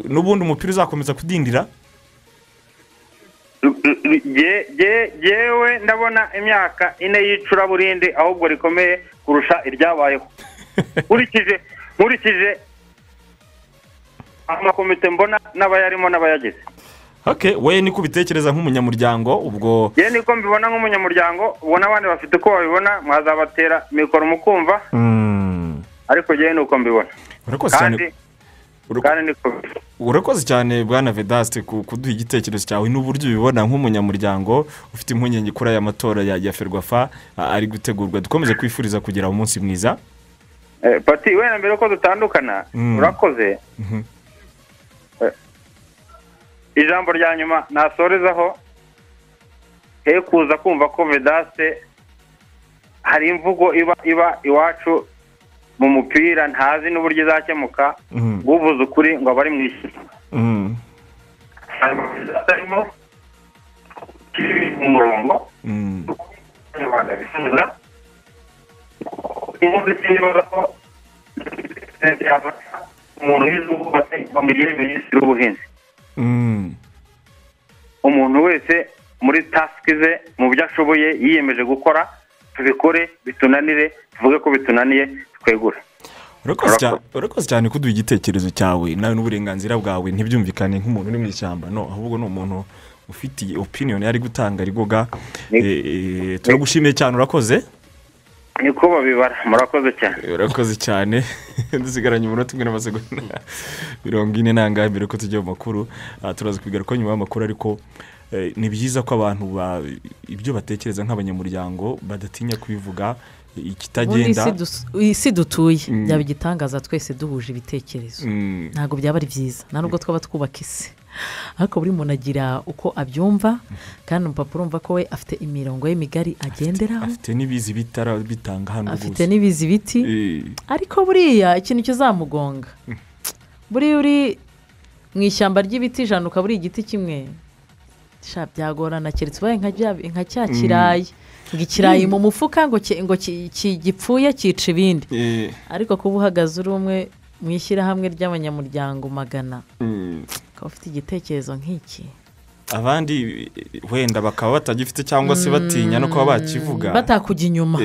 n'ubundi umupira uzakomeza kudindira yewe ndabona imyaka 4 y'icuraburindi ahubwo rikomeye kurusha iryabayeho nkurikije amakomite mbona n'abayarimo n'abayagize we niko ubitekereza nk'umunyamuryango ubwo ye niko mbibona nk'umunyamuryango ubona abandi bafite uko babibona mwazabatera mikoro mukumva ariko yewe nuko mbibona urakoze cyane bwana Vedaste kuduha igitekerezo cyawe n'uburyo ubibona nk'umunyamuryango ufite impungenge kuri aya matora ya Ferwafa ari gutegurwa dukomeze kwifuriza kugira umunsi mwiza pati wenda mbere ko dutandukana urakoze ijambo rya nyuma nasorezaho he kuza kumva ko Vedaste hari imvugo iba iwacu mu mupira ntazi n'uburyo izakemuka uvuze ukuri ngo abari mu ishyamba harimo umurongo abanyarwanda bifuza inkozi z'ibibazo ko umuntu wize ubwubatsi bamugire minisitiri w'ubuhinzi umuntu wese muri tasiki ze mu byo ashoboye yiyemeje gukora tubikore bitunanire tuvuge ko bitunaniye twegure. urakoze cyane kuduha igitekerezo cyawe nawe n'uburenganzira bwawe ntibyumvikane nk'umuntu uri mu ishyamba no ahubwo ni umuntu ufite opinion yari gutanga rigoga turagushimiye cyane urakoze niko babibara murakoze cyane urakoze cyane dusigaranye umunota umwe n'amasegonda 40 nangahe mbere ko tujya mu makuru turaza kubigaruka nyuma y'amakuru ariko ni byiza ko abantu ibyo batekereza nk'abanyamuryango badatinya kubivuga ikitagenda isi dutuye byaba igitangaza twese duhuje ibitekerezo ntabwo byaba ari byiza nta nubwo twaba twubaka isi ariko buri muntu agira uko abyumva kandi umupapuro urumva ko we afite imirongo ye migari agenderaho afite n'ibizi bitara bitanga hano gusa afite n'ibizi biti ariko buriya ikintu kizamugonga buriya uri mu ishyamba ry'ibiti ijana ukaba uri igiti kimwe byagorana keretse ubaye nka cya kirayi ngo ikirayi mu mufuka ngo gipfuye cyica ibindi ariko kuba uhagaze uri umwe mu ishyirahamwe ry'abanyamuryango magana ukaba ufite igitekerezo nk'iki abandi wenda bakaba batagifite cyangwa se batinya no kuba bakivuga batakujya inyuma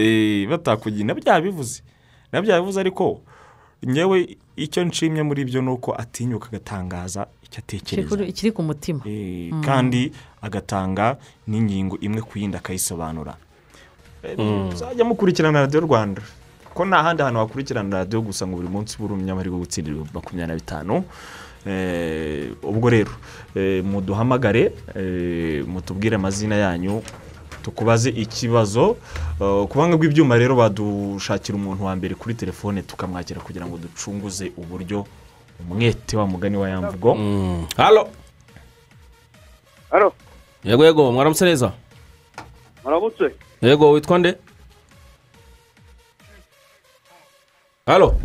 batakujya nabyabivuze ariko nyewe icyo nshimye muri ibyo ni uko atinyuka agatangaza icyo atekereza ikiri ku mutima kandi agatanga n'ingingo imwe ku yindi akayisobanura uzajya mukurikirana radiyo rwanda ko nta handi hantu wakurikirana radiyo gusa ngo buri munsi buri umunyamahirwe gutsindira 25 ubwo rero muduhamagare mutubwire amazina yanyu tukubaze ikibazo ku banga bw'ibyuma rero badushakira umuntu wa mbere kuri telefone tukamwakira kugira ngo ducunguze uburyo umwete wa mugani wa yamvugo halo halo yego mwaramutse neza mwaramutse yego witwa nde halo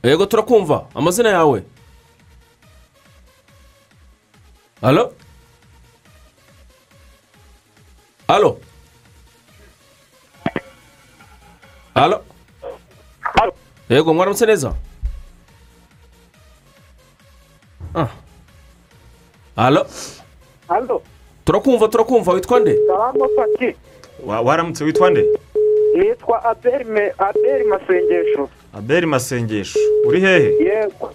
yego turakumva amazina yawe halo halo halo yego mwaramutse neza halo turakumva witwa nde waramutse witwa nde nitwa Abeli Masengesho uri hehe yego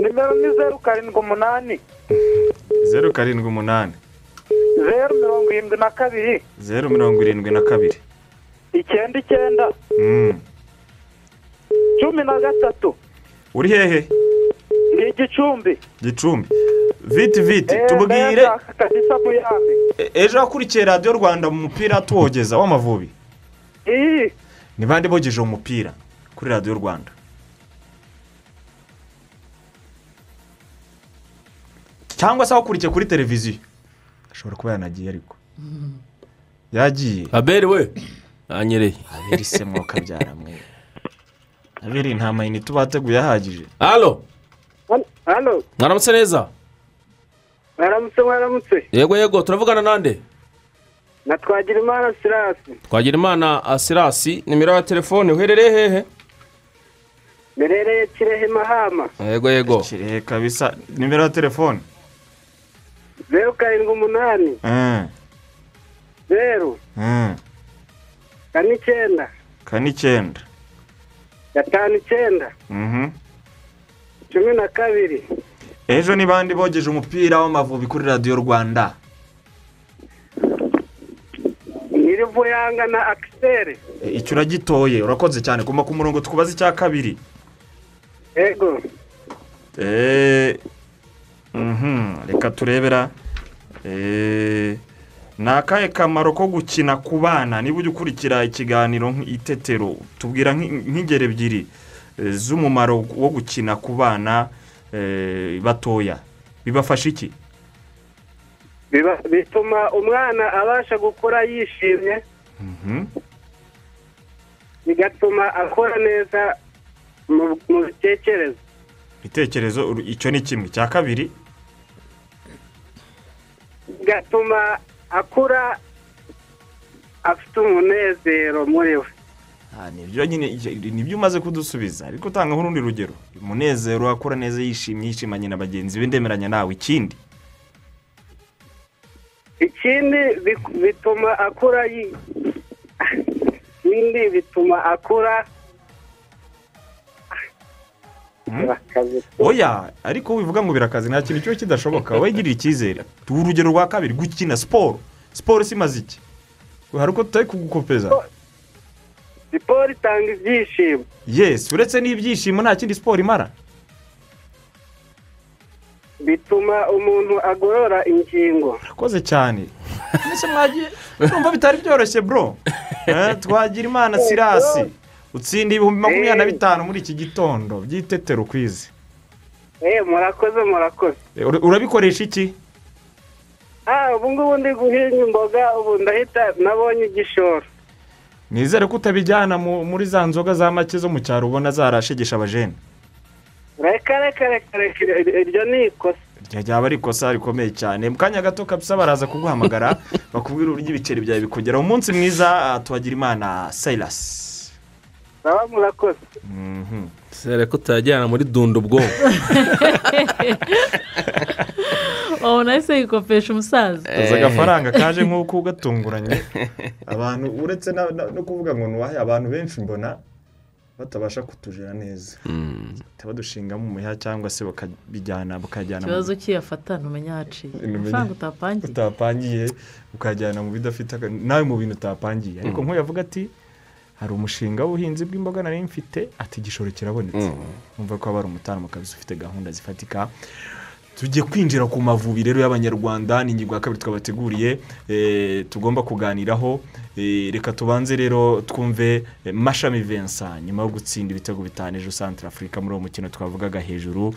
nimero ni 078 078 072 072 9 13 uri hehe ni Gicumbi viti tubwire ejo akurikiye radiyo rwanda mu mupira tuwogeza w'amavubi ni bande bogeje umupira kuri radiyo rwanda cyangwa se akurikiye kuri televiziyo ashobora kuba yanagiye ariko yagiye Abeli we anyereye Abeli se mwoka byaramwe Abeli nta mayini tubateguye ahagije halo mwaramutse neza mwaramutse yego turavugana nande na Twagirimana Sirasi nimero ya telefone uherereye hehe merereye Kirehe Mahama yego Kirehe kabisa nimero ya telefone 078 0 9 5 12 ejo ni bandi bogeje umupira w'amavubi kuri radiyo rwanda Nirivuyanga na Axel icyo uragitoye urakoze cyane kuma ku murongo tukubaza icya kabiri yego reka turebera ni akahe kamaro ko gukina ku bana niba ujya ukurikira ikiganiro itetero tubwira nk'ingero ebyiri z'umumaro wo gukina ku bana batoya bibafasha iki bituma umwana abasha gukura yishimye bigatuma akora neza mu bitekerezo icyo ni kimwe cya kabiri bigatuma akura afite umunezero muri we nibyo nyine nibyo umaze kudusubiza ariko utanga nk'urundi rugero umunezero akura neza yishimanye na bagenzi be ndemeranya nawe ikindi bituma akura bituma akura oya ariko wivuga ngo birakazi nta kintu cyo kidashoboka wigirira icyizere tuba urugero rwa kabiri gukina siporo simaze iki hari uko tutari kugukopeza siporo itanga ibyishimo yes uretse n'ibyishimo nta kindi siporo imara bituma umuntu agorora ingingo urakoze cyane mbese mwagiye numva bitari byoroshye bro twagira imana Sirasi utsinda 25,000 muri iki gitondo by'itetero kwize murakoze urabikoresha iki ubu ngubu ndi guhinga imboga ubu ndahita nabonye igishoro nizere ko utabijyana muri za nzoga za make zo mu cyaro ubona zarashegesha abajene reka iryo ni ikosa ryaba ari ikosa rikomeye cyane mu kanya gato kabisa baraza kuguhamagara bakubwira uburyo ibiceri byawe bikugera umunsi mwiza tuwagira imana Silas murakoze sere ko utajyana muri dundo ubwonko nahise yikopesha umusaza aza agafaranga kaje nk'uko ugatunguranye abantu uretse no kuvuga ngo nuwahe abantu benshi mbona batabasha kutujera neza badushingamo umuheha cyangwa se bakajyana ikibazo kiyafata ntumenya haciye amafaranga utapangiye ukajyana mu bidafite nawe mu bintu utapangiye ariko nk'uyavuga ati hari umushinga w'ubuhinzi bw'imboga nari mfite ati igishoro kirabonetse numva ko abari umutano kabisa ufite gahunda zifatika tugiye kwinjira ku Mavubi rero y'Abanyarwanda ni ingingo ya kabiri twabateguriye tugomba kuganiraho reka tubanze rero twumve Mashami Vincent nyuma yo gutsinda ibitego bitanu ejo Central Africa muri uwo mukino twavugaga hejuru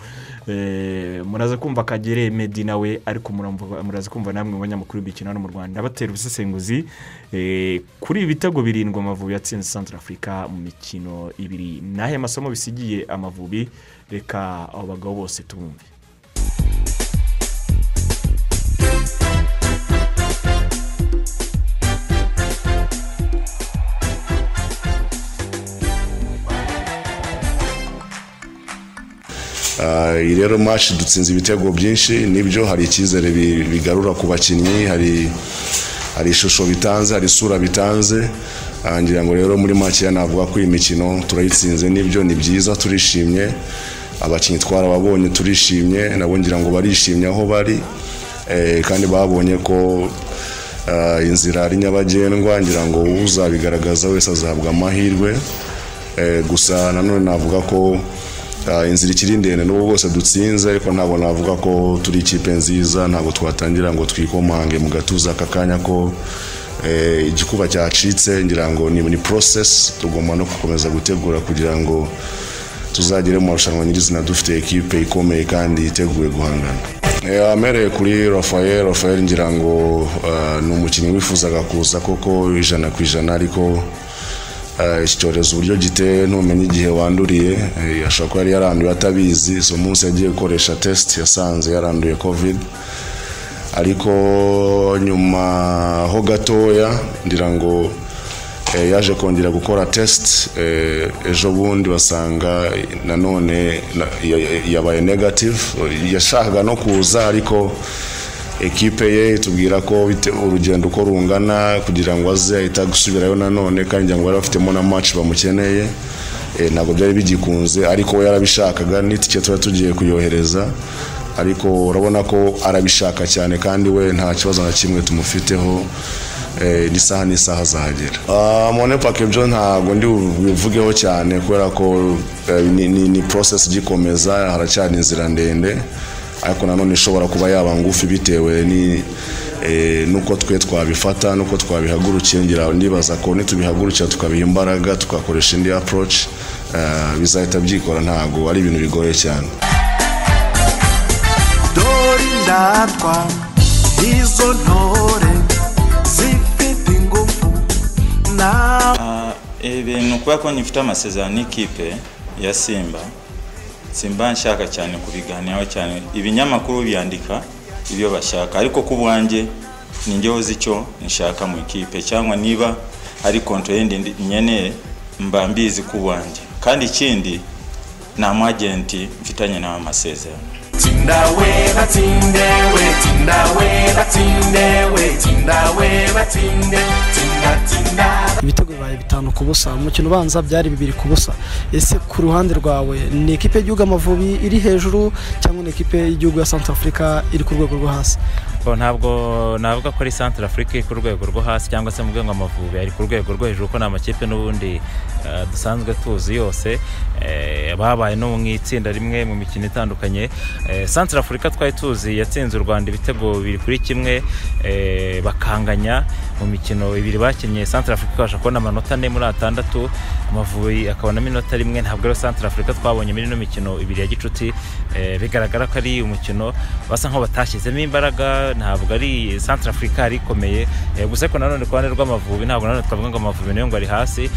muraza kumva Kagere Medi nawe ariko muraza kumva namwe abanyamakuru b'ikino hano mu Rwanda batera ubusesenguzi kuri ibitego 7 Amavubi yatsinze Central Africa mu mikino 2 nahe masomo bisigiye Amavubi reka abo bagabo bose tumumve rero match dutsinze ibitego byinshi nibyo hari icyizere bigarura ku bakinnyi hari ishusho bitanze hari isura bitanze ngira ngo rero muri match navuga ko imikino turayitsinze nibyo ni byiza turishimye abakinnyi twarababonye turishimye nabo ngira ngo barishimye aho bari kandi babonye ko inzira ari nyabagendwa ngira ngo uzabigaragaza wese azahabwa amahirwe gusa nanone navuga ko inzira ikiri ndende n'ubwo bwose dutsinze ariko ntabwo navuga ko turi ikipe nziza ntabwo twatangira ngo twikomange mu gatuza akakanya ko igikuba cyacitse ngira ngo ni process tugomba no gukomeza gutegura kugira ngo tuzagere mu marushanwa nyirizina dufite ekipe ikomeye kandi iteguye guhangana amereye kuri Rafael ngira ngo ni umukinnyi wifuzaga kuza koko 100% ariko icyorezo uburyo giteye ntumenye igihe wanduriye ashobora kuba yari yaranduye atabizi so munsi yagiye gukoresha test yasanze yaranduye covid ariko nyuma ho gatoya ndira ngo yaje kongera gukora test ejo bundi basanga nanone yabaye negative yashakaga no kuza ariko ekipe ye tubwira ko urugendo uko rungana kugira ngo aze ahita gusubirayo nanone kandi ngo bari bafitemo na match bamukeneye ntabwo byari bigikunze ariko we yarabishakaga n'itike tuba tugiye kuyohereza ariko urabona ko arabishaka cyane kandi we nta kibazo na kimwe tumufiteho n'isaha zahagera mone pake byo ntabwo ndi bivugeho cyane kubera ko ni process gikomeza haracyari inzira ndende ariko nanone ishobora kuba yaba ngufi bitewe nuko twe twabifata nuko twabihagurukiye ngira nibaza ko nitubihagurukira tukabiha imbaraga tugakoresha indi approach bizahita byikora ntabwo ari ibintu bigoye cyane Dorindatwa izo ntore zifite ingufu ibintu kuba ko nyifite amasezerano n'ikipe ya Simba nshaka cyane kubiganiraho cyane ibinyamakuru byandika ibyo bashaka ariko ku bwanjye ninjye uzi icyo nshaka mu ikipe cyangwa niba ari contract nyene mba mbizi ku bwanjye kandi ikindi na agenti mfitanye nawe amasezerano ibitego bibaye 5-0 umukino ubanza byari 2-0 ese ku ruhande rwawe ni ekipe y'igihugu Amavubi iri hejuru cyangwa ni ekipe y'igihugu ya Centrafrica iri ku rwego rwo hasi? Ntabwo navuga ko ari Centrafrica iri ku rwego rwo hasi cyangwa se mu bwenge Amavubi ari ku rwego rwo hejuru ko na amakipe n'ubundi dusanzwe tuzi yose babaye no mu itsinda rimwe mu mikino itandukanye. Centrafrica twari tuzi yatsinze u Rwanda ibitego 2-1 bakanganya mu mikino 2 bakinnye. Centrafrica ibasha kubona amanota 4 muri 6 Amavubi akabona minota 1. Ntabwo rero Centrafrica twabonye muri no mikino 2 ya gicuti bigaragara ko ari umukino basa nko batashyizemo imbaraga. Ntabwo ari Centrafrica ari komeye gusa ko nanone ku ruhande rw'Amavubi ntabwo nanone twavuga ngo Amavubi niyo ngo ari hasi.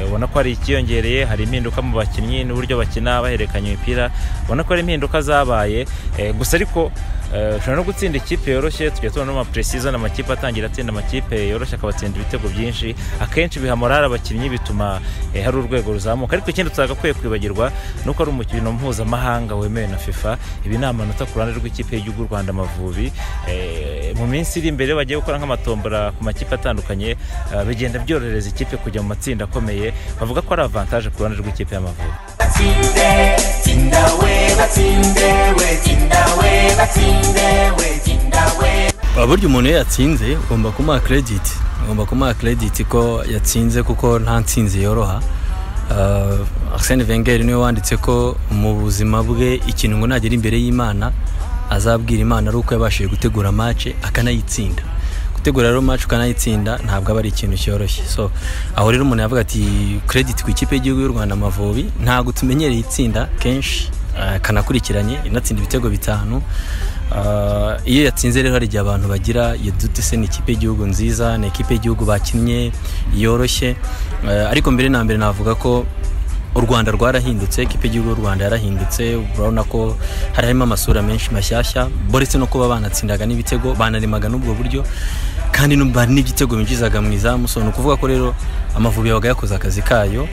Ubona ko ari ikiyongereye, hari impinduka mu bakinnyi n'uburyo bakina baherekanya imipira, ubona ko ari impinduka zabaye gusa ariko ushobora no gutsinda ikipe yoroshye. Tujya tubona ama pre-season amakipe atangira atsinda amakipe yoroshye akabatsinda ibitego byinshi, akenshi biha morale abakinnyi bituma hari urwego ruzamuka. Ariko ikindi tutagakwiye kwibagirwa nuko ari umukino mpuzamahanga wemewe na FIFA. Ibi ni amanota ku ruhande rw'ikipe y'igihugu Rwanda Amavubi. Mu minsi iri imbere bagiye gukora nk'amatombora ku makipe atandukanye bigenda byorohereza ikipe kujya mu matsinda akomeye. Bavuga ko ari avantage ku ruhande rw'ikipe y'Amavubi. Burya umuntu yatsinze ugomba kumuha credit ko yatsinze kuko nta nsinzi yoroha. Arsene Wenger niwe wanditse ko mu buzima bwe ikintu ngo nagera imbere y'Imana azabwira Imana ari uko yabashije gutegura match akanayitsinda. Gutegura rero match ukanayitsinda ntabwo aba ari ikintu cyoroshye. So aho rero umuntu yavuga ati credit ku ikipe y'igihugu y'u Rwanda Amavubi ntabwo tumenyereye itsinda kenshi kanakurikiranye inatsinda ibitego 5. Iyo yatsinze rero hari igihe abantu bagira yadute se ni ikipe y'igihugu nziza, ni ikipe y'igihugu bakinnye yoroshye. Ariko mbere na mbere navuga ko u Rwanda rwarahindutse, ikipe y'igihugu y'u Rwanda yarahindutse. Urabona ko harimo amasura menshi mashyashya, boretse no kuba banatsindaga n'ibitego banarimaga n'ubwo buryo kandi n'igitego binjizaga mu izamu. So no kuvuga ko rero Amavubi yabaga yakoze akazi kayo.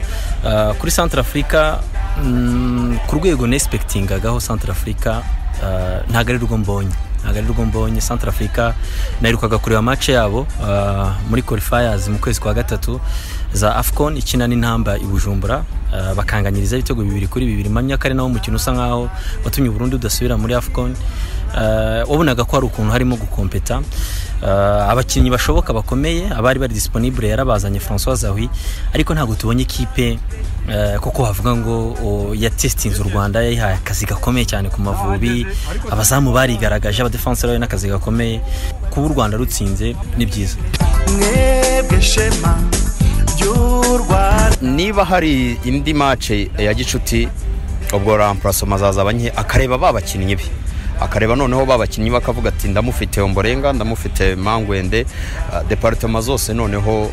Kuri Centrafrica ku rwego nespectingagaho Centrafrica ntago ari rwo mbonye. Centrafrica naherukaga kureba match yabo muri qualifiers mu kwezi kwa 3 za AFCON ikina n'intamba i Bujumbura bakanganyiriza ibitego 2-2 Manyakare nawo umukino usa nkaho watumye Burundi udasubira muri AFCON. Wabonaga ko ari ukuntu harimo gukompeta abakinnyi bashoboka bakomeye abari bari disponible yarabazanye François Zawi, ariko ntago tubonye ikipe koko bavuga ngo yatestinze u Rwanda yayihaye akazi gakomeye cyane ku Mavubi. Abazamu barigaragaje, aba defenseur bayo n'akazi gakomeye. Kuba u Rwanda rutsinze ni byiza. Niba hari indi match ya gicuti ubwo remplacement azazabanye akareba babakinnyi be, akareba noneho babakinnyi bakavuga ati ndamufite Omborenga, ndamufite Mangwende, departement zose noneho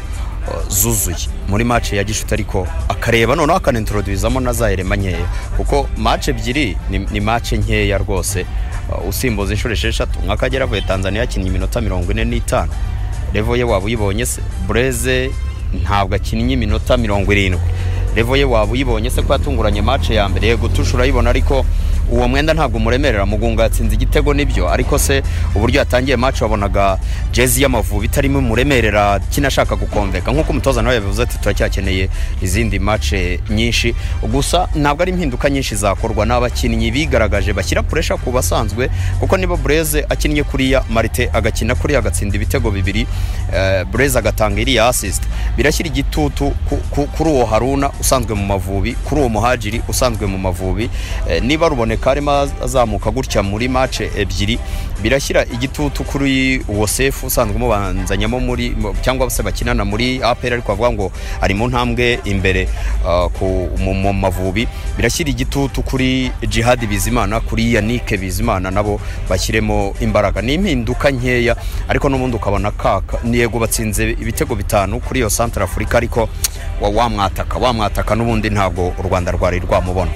zuzuye muri match ya gishuti. Ariko akareba noneho akanintroduizamo na za elema nkeya kuko match ebyiri ni match nkeya rwose. Usimboza inshuro 6 nk'akagera vuye Tanzania yakinnye iminota 45. Level ye waba uyibonye se? Breze ntabwo akinnye iminota 70. Level ye waba uyibonye se ko yatunguranye match ya mbere? Yego tushura yibona, ariko uwo mwenda ntabwo muremerera. Mugunga yatsinze igitego nibyo, ariko se uburyo yatangiye match wabonaga jezi y'Amavubi itarimo muremerera kinashaka gukonveka. Nkuko umutoza nawe yavuze ati turacyakeneye izindi match nyinshi. Gusa ntabwo ari impinduka nyinshi zakorwa n'abakinnyi bigaragaje bashyira pressure ku basanzwe, kuko niba Breze akinnye kuriya, Marite agakina kuriya agatsinda ibitego 2, Breze agatanga iri assist, birashyira igitutu kuri uwo Haruna usanzwe mu Mavubi, kuri uwo Muhajiri usanzwe mu Mavubi. Niba rubone kuboneka arimo azamuka gutya muri match ebyiri birashyira igitutu kuri uwo sefu usanzwe umubanzanyamo muri cyangwa se bakinana muri APR ariko avuga ngo ari mu ntambwe imbere mu Mavubi birashyira igitutu kuri Jihad Bizimana kuri Yannick Bizimana nabo bashyiremo imbaraga n'impinduka nkeya ariko n'ubundi ukabona kaka niyego batsinze ibitego bitanu kuri iyo Central Africa ariko wamwataka n'ubundi ntabwo u Rwanda rwari rwamubona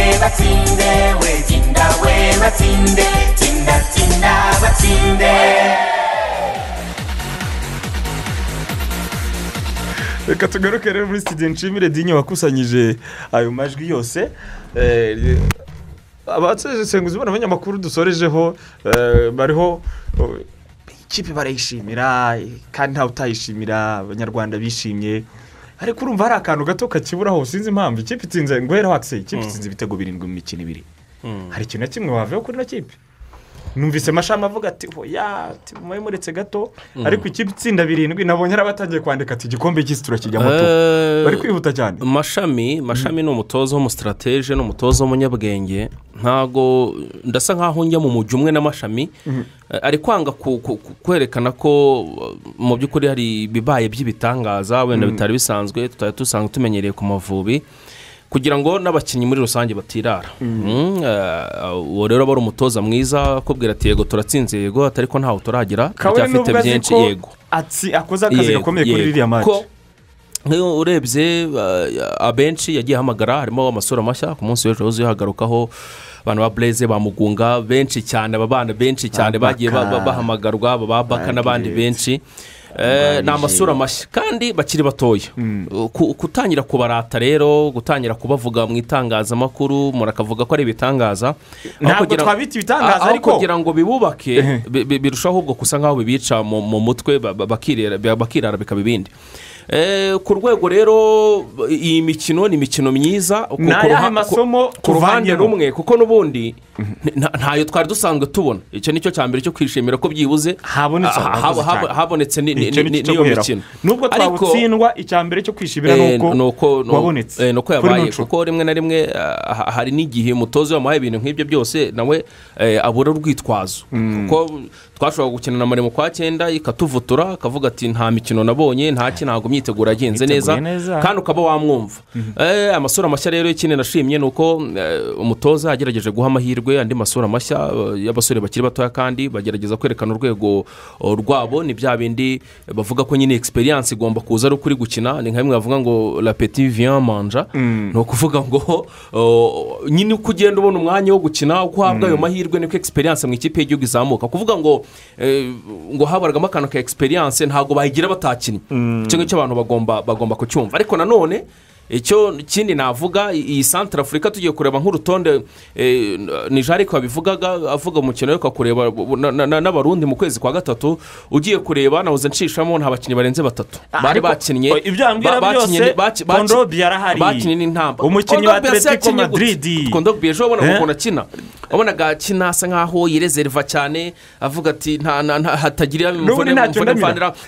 reka tugaruke rero muri studio nshimire Dinyo wakusanyije ayo majwi yose abasesenguzi ubona abanyamakuru dusorejeho bariho ikipe barayishimira kandi ntawe utayishimira abanyarwanda bishimye ariko urumva hari akantu gato kakiburaho sinzi impamvu ikipe itsinze ngwera wakse ikipe itsinze ibitego 7 mu mikino 2 hari ikintu na kimwe waveho kuri na kipe numvise Mashami avuga ati oya mumaye muretse gato ariko ikipe itsinda 7 nabonye arabatangiye kwandika ati igikombe cy'isi turakijyamo to bari kwihuta cyane Mashami ni umutozo w'umustrategie n'umutozo w'umunyabwenge ntago ndasa nkaho njya mu mujyi umwe na Mashami ari kwanga kwerekana ko mu by'ukuri hari bibaye by'ibitangaza wenda bitari bisanzwe tutari tusanzwe tumenyereye ku Mavubi kugira ngo n'abakinnyi muri rusange batirara uwo rero bari umutoza mwiza akubwira ati yego turatsinze yego atari ko ntaho turagira cyafite byinshi yego ati akoze akazi gakomeye kuri ririya match nk'iyo urebye abenshi yagiye hamagara harimo amasura mashya ku munsi w'ejo uzihagarukaho abantu ba Blaise bamugunga benshi cyane abana benshi cyane bagiye bahamagarwa babaka n'abandi benshi ni amasura mashya kandi bakiri batoya gutangira kubarata rero gutangira kubavuga mu itangazamakuru murakavuga ko ari ibitangaza ntabwo twabita ibitangaza ariko kugira ngo bibubake birushaho ubwo kusa nkaho bibica mu mutwe bakirara bikaba ibindi ku rwego rero iyi mikino ni imikino myiza ku ruhande rumwe kuko n'ubundi ntayo twari dusanzwe tubona icyo nicyo cya mbere cyo kwishimira ko byibuze habonetse n'iyo mikino nubwo twabutsindwa icya mbere cyo kwishimira nuko wabonetse nuko yabaye kuko rimwe na rimwe hari n'igihe umutozo wamuhaye ibintu nk'ibyo byose nawe abura urwitwazo kuko twashobora gukina na Maremo kwa 9 ikatuvutura akavuga ati nta mikino nabonye ntabwo myitegura agenze neza kandi ukaba wamwumva amasura mashya rero ikindi nashimye nuko umutoza agerageje guha amahirwe andi masura mashya y'abasore bakiri batoya kandi bagerageza kwerekana urwego rwabo ni bya bindi bavuga ko nyine experience igomba kuza ari kuri gukina ni nka bimwe bavuga ngo la petit vient manger no kuvuga ngo nyine kugenda ubona umwanya wo gukina uko habwa ayo mahirwe niko experience mu ikipe y'igihugu izamuka kuvuga ngo habaragamo akantu ka experience ntago bayigira batakinnye icyo ngicyo abantu bagomba kucyumva ariko nanone icyo kindi navuga iyi Central Africa tugiye kureba nk'urutonde Nijari ko babivugaga avuga umukino yo kureba n'abarundi mu kwezi kwa 3 ugiye kureba nahoze nshishamo nta bakinnyi barenze 3 bari bakinnye ibyo ambwira byose Kondobi yarahari bakinnye n'intamba umukinnyi wa Atletico Madrid Kondobi ejo ubona ukuntu akina ubona gakina asa nkaho yireserva cyane avuga ati nta hatagira imvune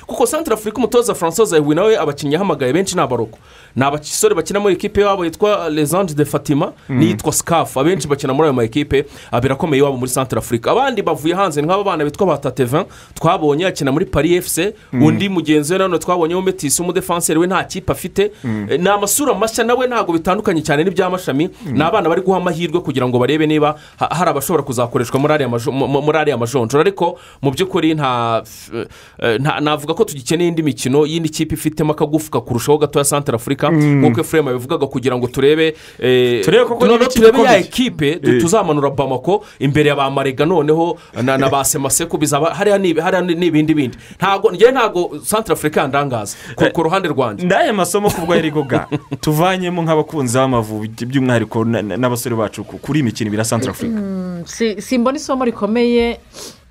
kuko Central Africa umutoza François Zaïwi nawe abakinnyi hamagaye benshi n'abaroko n'abasore bakina muri equipe yabo yitwa Les Anges de Fatima nitwa Scaf abenshi bakina muri ayo equipe abirakomeye wabo muri Central Africa abandi bavuye hanze nk'abo bana bitwa Batatevin twabonye akina muri Paris FC undi mugenzi we none twabonye wo Metis umudefenseur we nta kipe afite na amasura mashya nawe ntago bitandukanye cyane n'ibya Mashami n'abana bari guha amahirwe kugira ngo barebe niba hari abashobora kuzakoreshwa muri ariya majonjo ariko mu by'ukuri navuga ko tugikeneye indi mikino y'indi kipe ifitemo akagufuka kurushaho gato ya Central Africa nk'uko Frema bivugaga kugira ngo turebe ya ekipe tuzamanura Bamako imbere ya ba Marega noneho na ba Semaseko bizaba hariya n'ibindi ntago Central Africa ndangaza ku ruhande rwanje ndaye masomo kubwo yarigoga tuvanyemo nk'abakunzi b'Amavubi by'umwihariko n'abasore bacu kuri imikino ibira Central Africa simbona isomo rikomeye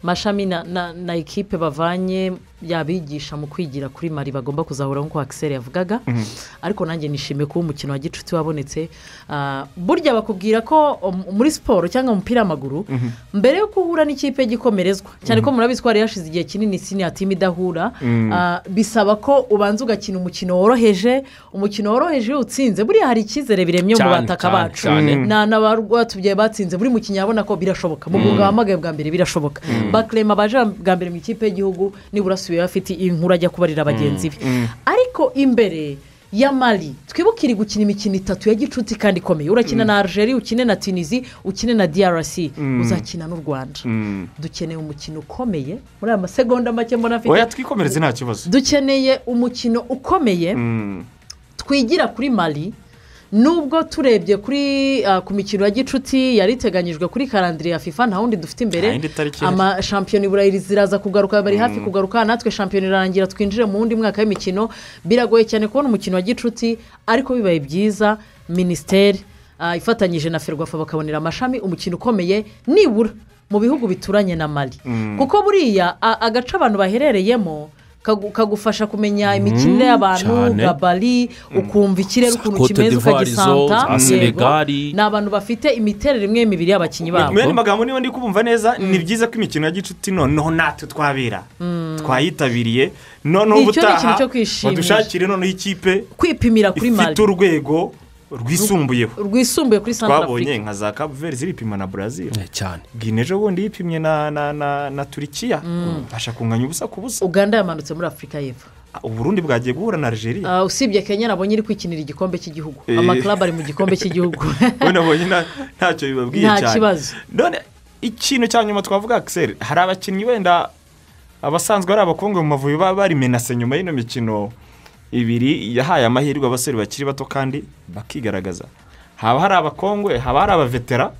Mashami na ekipe bavanye yabigisha mu kwigira kuri Mali bagomba kuzahura nk'uko Axel yavugaga ariko nanjye nishimiye kuba umukino wa gicuti wabonetse burya bakubwira ko muri siporo cyangwa umupira w'amaguru mbere yo guhura n'ikipe gikomerezwa cyane ko murabizi ko hari hashize igihe kinini siniya timu idahura bisaba ko ubanza ugakina umukino woroheje iyo utsinze buriya hari icyizere biremye mu bataka bacu n'abarwatubyaye batsinze buri mukinnyi yabona ko birashoboka mu guhamagaye bwa mbere birashoboka baklema baje bwa mbere mu ikipe y'igihugu nibura afite inkuru ajya kubarira bagenzi be ariko imbere ya Mali twibukire gukina imikino 3 ya gicuti kandi ikomeye urakina na Algeria ukine na Tunisie ukine na DRC uzakina n'u Rwanda dukeneye umukino ukomeye muri aya masegonda make mbona afite oya twikomereze nta kibazo dukeneye umukino ukomeye twigira kuri Mali nubwo turebye kuri ku mikino ya gicuti yari iteganyijwe kuri kalendari ya FIFA nta wundi dufite imbere shampiyona Burayi ziraza kugaruka bari hafi kugaruka natwe shampiyona irangira twinjire mu wundi mwaka w'imikino biragoye cyane kubona umukino wa gicuti ariko bibaye byiza minisiteri ifatanyije na Ferwafa bakabonera amashami umukino ukomeye nibura mu bihugu bituranye na Mali kuko buriya agace abantu baherereyemo kagufasha kumenya imikinire y'abantu gabari ukumva ikirere ukuntu kimeze ukagisanta ni abantu bafite imiterere imwe y'imibiri y'abakinnyi babo mwene magambo niba ndi kubumva neza ni byiza ko imikino ya gicuti noneho natwe twabera twayitabiriye noneho ubutaha badushakire noneho ikipe kwipimira kuri Mali ifite urwego rwisumbuye kuri Central twabonye nka za Cape Verde ziripima na Brazil cyane Guinea bundi yipimye na Turkiya basha kunganya ubusa ku busa Uganda yamanutse muri Afrika y'Epfo Uburundi bwagiye guhura na Algeria usibye Kenya nabonye iri kwikinira igikombe cy'igihugu amaklub ari mu gikombe cy'igihugu we nabonye ntacyo bibabwiye cyane nta kibazo none ikintu cyanyuma twavuga Axel hari abakinnyi wenda abasanzwe ari abakongo mu Mavubi bari menase nyuma y'ino mikino ibiri yahaye amahirwe abasore bakiri bato kandi bakigaragaza haba hari abakongwe haba hari abavetera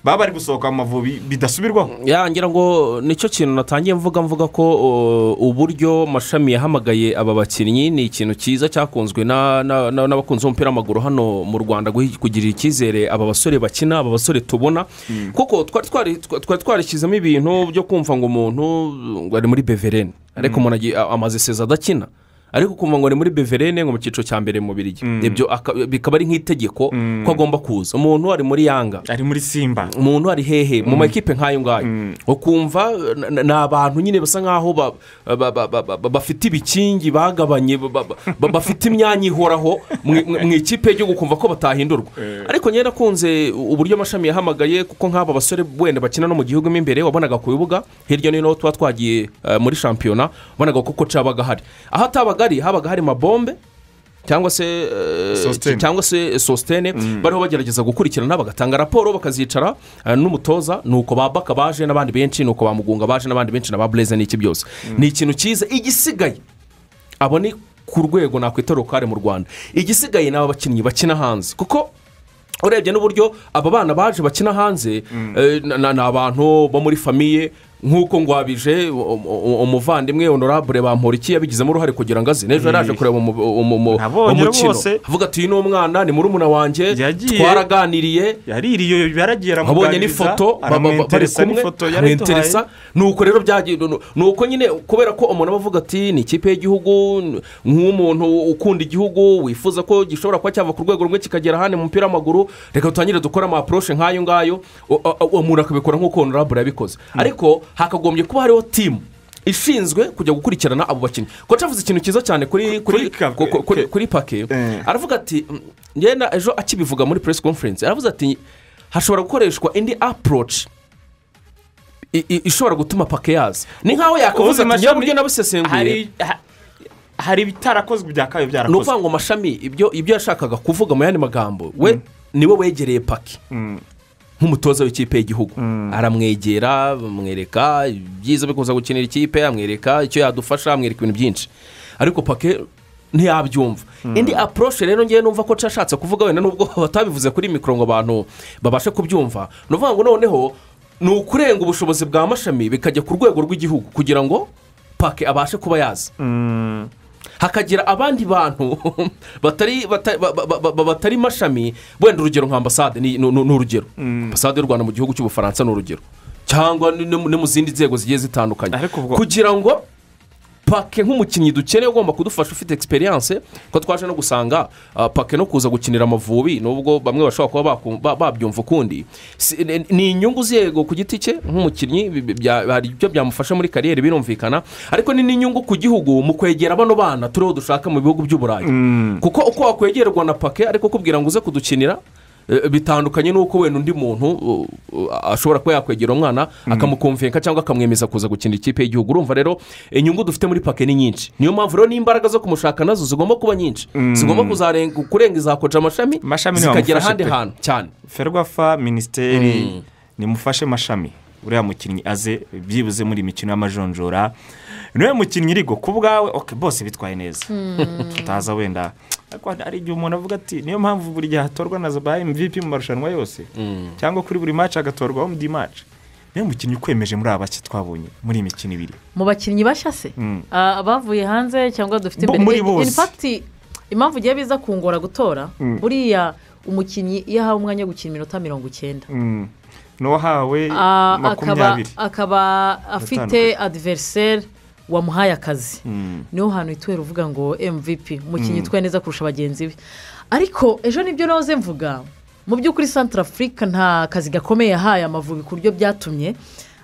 baba bari gusohoka mu Mavubi bidasubirwaho ngira ngo nicyo kintu natangiye mvuga ko uburyo mashami yahamagaye aba bakinnyi ni ikintu cyiza cyakunzwe n'abakunzi b'umupira w'amaguru hano mu Rwanda kugirira icyizere aba basore bakina aba basore tubona kuko twari twarishyizemo ibintu byo kumva ngo umuntu ari muri Beverene ariko umuntu amaze seza adakina ariko kumva ngo ni muri Beverene ngo mu cyiciro cya mbere mu Birigi ibyo bikaba ari nk'itegeko ko agomba kuza umuntu ari muri Yanga ari muri Simba umuntu ari hehe mu makipe nk'ayo ngayo ukumva n'abantu nyine basa nkaho bafite ibikingi bagabanye bafite imyanya ihoraho mu ikipe yo gukumva ko batahindurwa ariko nyine nakunze uburyo amashami yahamagaye kuko nk'aba basore wenda bakina no mu gihugu imbere wabonaga ku bibuga hirya no hino tuba twagiye muri shampiyona wabonaga ko cabaga hari aho habaga hari mabombe cyangwa se sositene bariho bagerageza gukurikirana bagatanga raporo bakazicara n'umutoza nuko babaka baje n'abandi benshi nuko bamugunga baje n'abandi benshi na ba Blaise n'iki byose ni ikintu cyiza igisigaye abo ni ku rwego nakwita rukare mu Rwanda igisigaye n'aba bakinnyi bakina hanze kuko urebye n'uburyo aba bana baje bakina hanze ni abantu bo muri famiye nk'uko ngwabije umuvandimwe honorable Bamporiki yabigizemo uruhare kugira ngo aze n'ejo yaraje kureba umukino avuga ati uyu ni umwana ni murumuna wanjye twaraganiriye yaririye baragiye abonye n'ifoto bari kumwe aramwinteresa nuko rero byagiye nuko nyine kubera ko umuntu avuga ati ni ikipe y'igihugu nk'umuntu ukunda igihugu wifuza ko gishobora kuba cyava ku rwego rumwe kikagera hano mu mupira w'amaguru reka dutangire dukora ama approche nk'ayo ngayo umuntu akabikora nk'uko honorable yabikoze ariko hakagombye kuba hariho timu ishinzwe kujya gukurikirana abo bakinnyi ko cyavuze ikintu cyiza cyane kuri Pake aravuga ati ngenda ejo akibivuga muri press conference aravuze ati hashobora gukoreshwa indi approach ishobora gutuma Pake yaza ni nkaho yakavuze ati njye buryo nabusesenguye hari bitarakozwe byakaye byarakozwe nuvuga ngo mashami ibyo yashakaga kuvuga mu yandi magambo we niwe wegereye Pake nk'umutoza w'ikipe y'igihugu aramwegera amwereka ibyiza bikuza gukinira ikipe amwereka icyo yadufasha amwereka ibintu byinshi ariko Pake ntiyabyumva indi approche rero ngiye numva ko cyashatse kuvuga wenda nubwo batabivuze kuri mikro ngo abantu babashe kubyumva nuvuga ngo noneho ni ukurenga ubushobozi bwa mashami bikajya ku rwego rw'igihugu kugira ngo Pake abashe kuba yaza hakagira abandi bantu batari mashami wenda urugero nka ambasade ni urugero ambasade y'u Rwanda mu gihugu cy'Ubufaransa ni urugero cyangwa ni mu zindi nzego zigiye zitandukanye kugira ngo pake nk'umukinnyi dukeneye ugomba kudufasha ufite experience ko twaje no gusanga pake no kuza gukinira Amavubi nubwo bamwe bashobora kuba babyumva ukundi ni inyungu ziyego ku giti cye nk'umukinnyi hari ibyo byamufasha muri kariyeri birumvikana ariko ni n'inyungu ku gihugu mu kwegera bano bana turiho dushaka mu bihugu by'uburayi kuko uko wakwegerwa na pake ariko kubwira ngo uze kudukinira bitandukanye nuko wenda undi muntu ashobora kuba yakwegera umwana akamukumvinka cyangwa akamwemeza kuza gukina ikipe y'igihugu urumva rero inyungu dufite muri pake ni nyinshi niyo mpamvu rero n'imbaraga zo kumushaka nazo zigomba kuba nyinshi zigomba kurenga izakoca amashami zikagera ahandi hantu cyane Ferwafa minisiteri nimufashe mashami uriya mukinnyi aze byibuze muri imikino y'amajonjora niwe mukinnyi irigo ku bwawe bose bitwaye neza tutaza wenda ari igihe umuntu avuga ati niyo mpamvu buri gihe hatorwa na za MVP mu marushanwa yose cyangwa kuri buri match agatorwaho mu match niyo mukinnyi ukwemeje muri aba bake twabonye muri imikino ibiri mu bakinnyi bashya se abavuye hanze cyangwa dufite imbere in fact impamvu ugiye biza kungora gutora buriya umukinnyi iyo ahawe umwanya wo gukina iminota 90 n'uwahawe 20 akaba afite adversaire wamuhaye akazi niho hantu itwera uvuga ngo MVP umukinnyi utwaye neza kurusha bagenzi be ariko ejo nibyo nahoze mvuga mu by'ukuri Centrafrique nta kazi gakomeye yahaye Amavubi ku buryo byatumye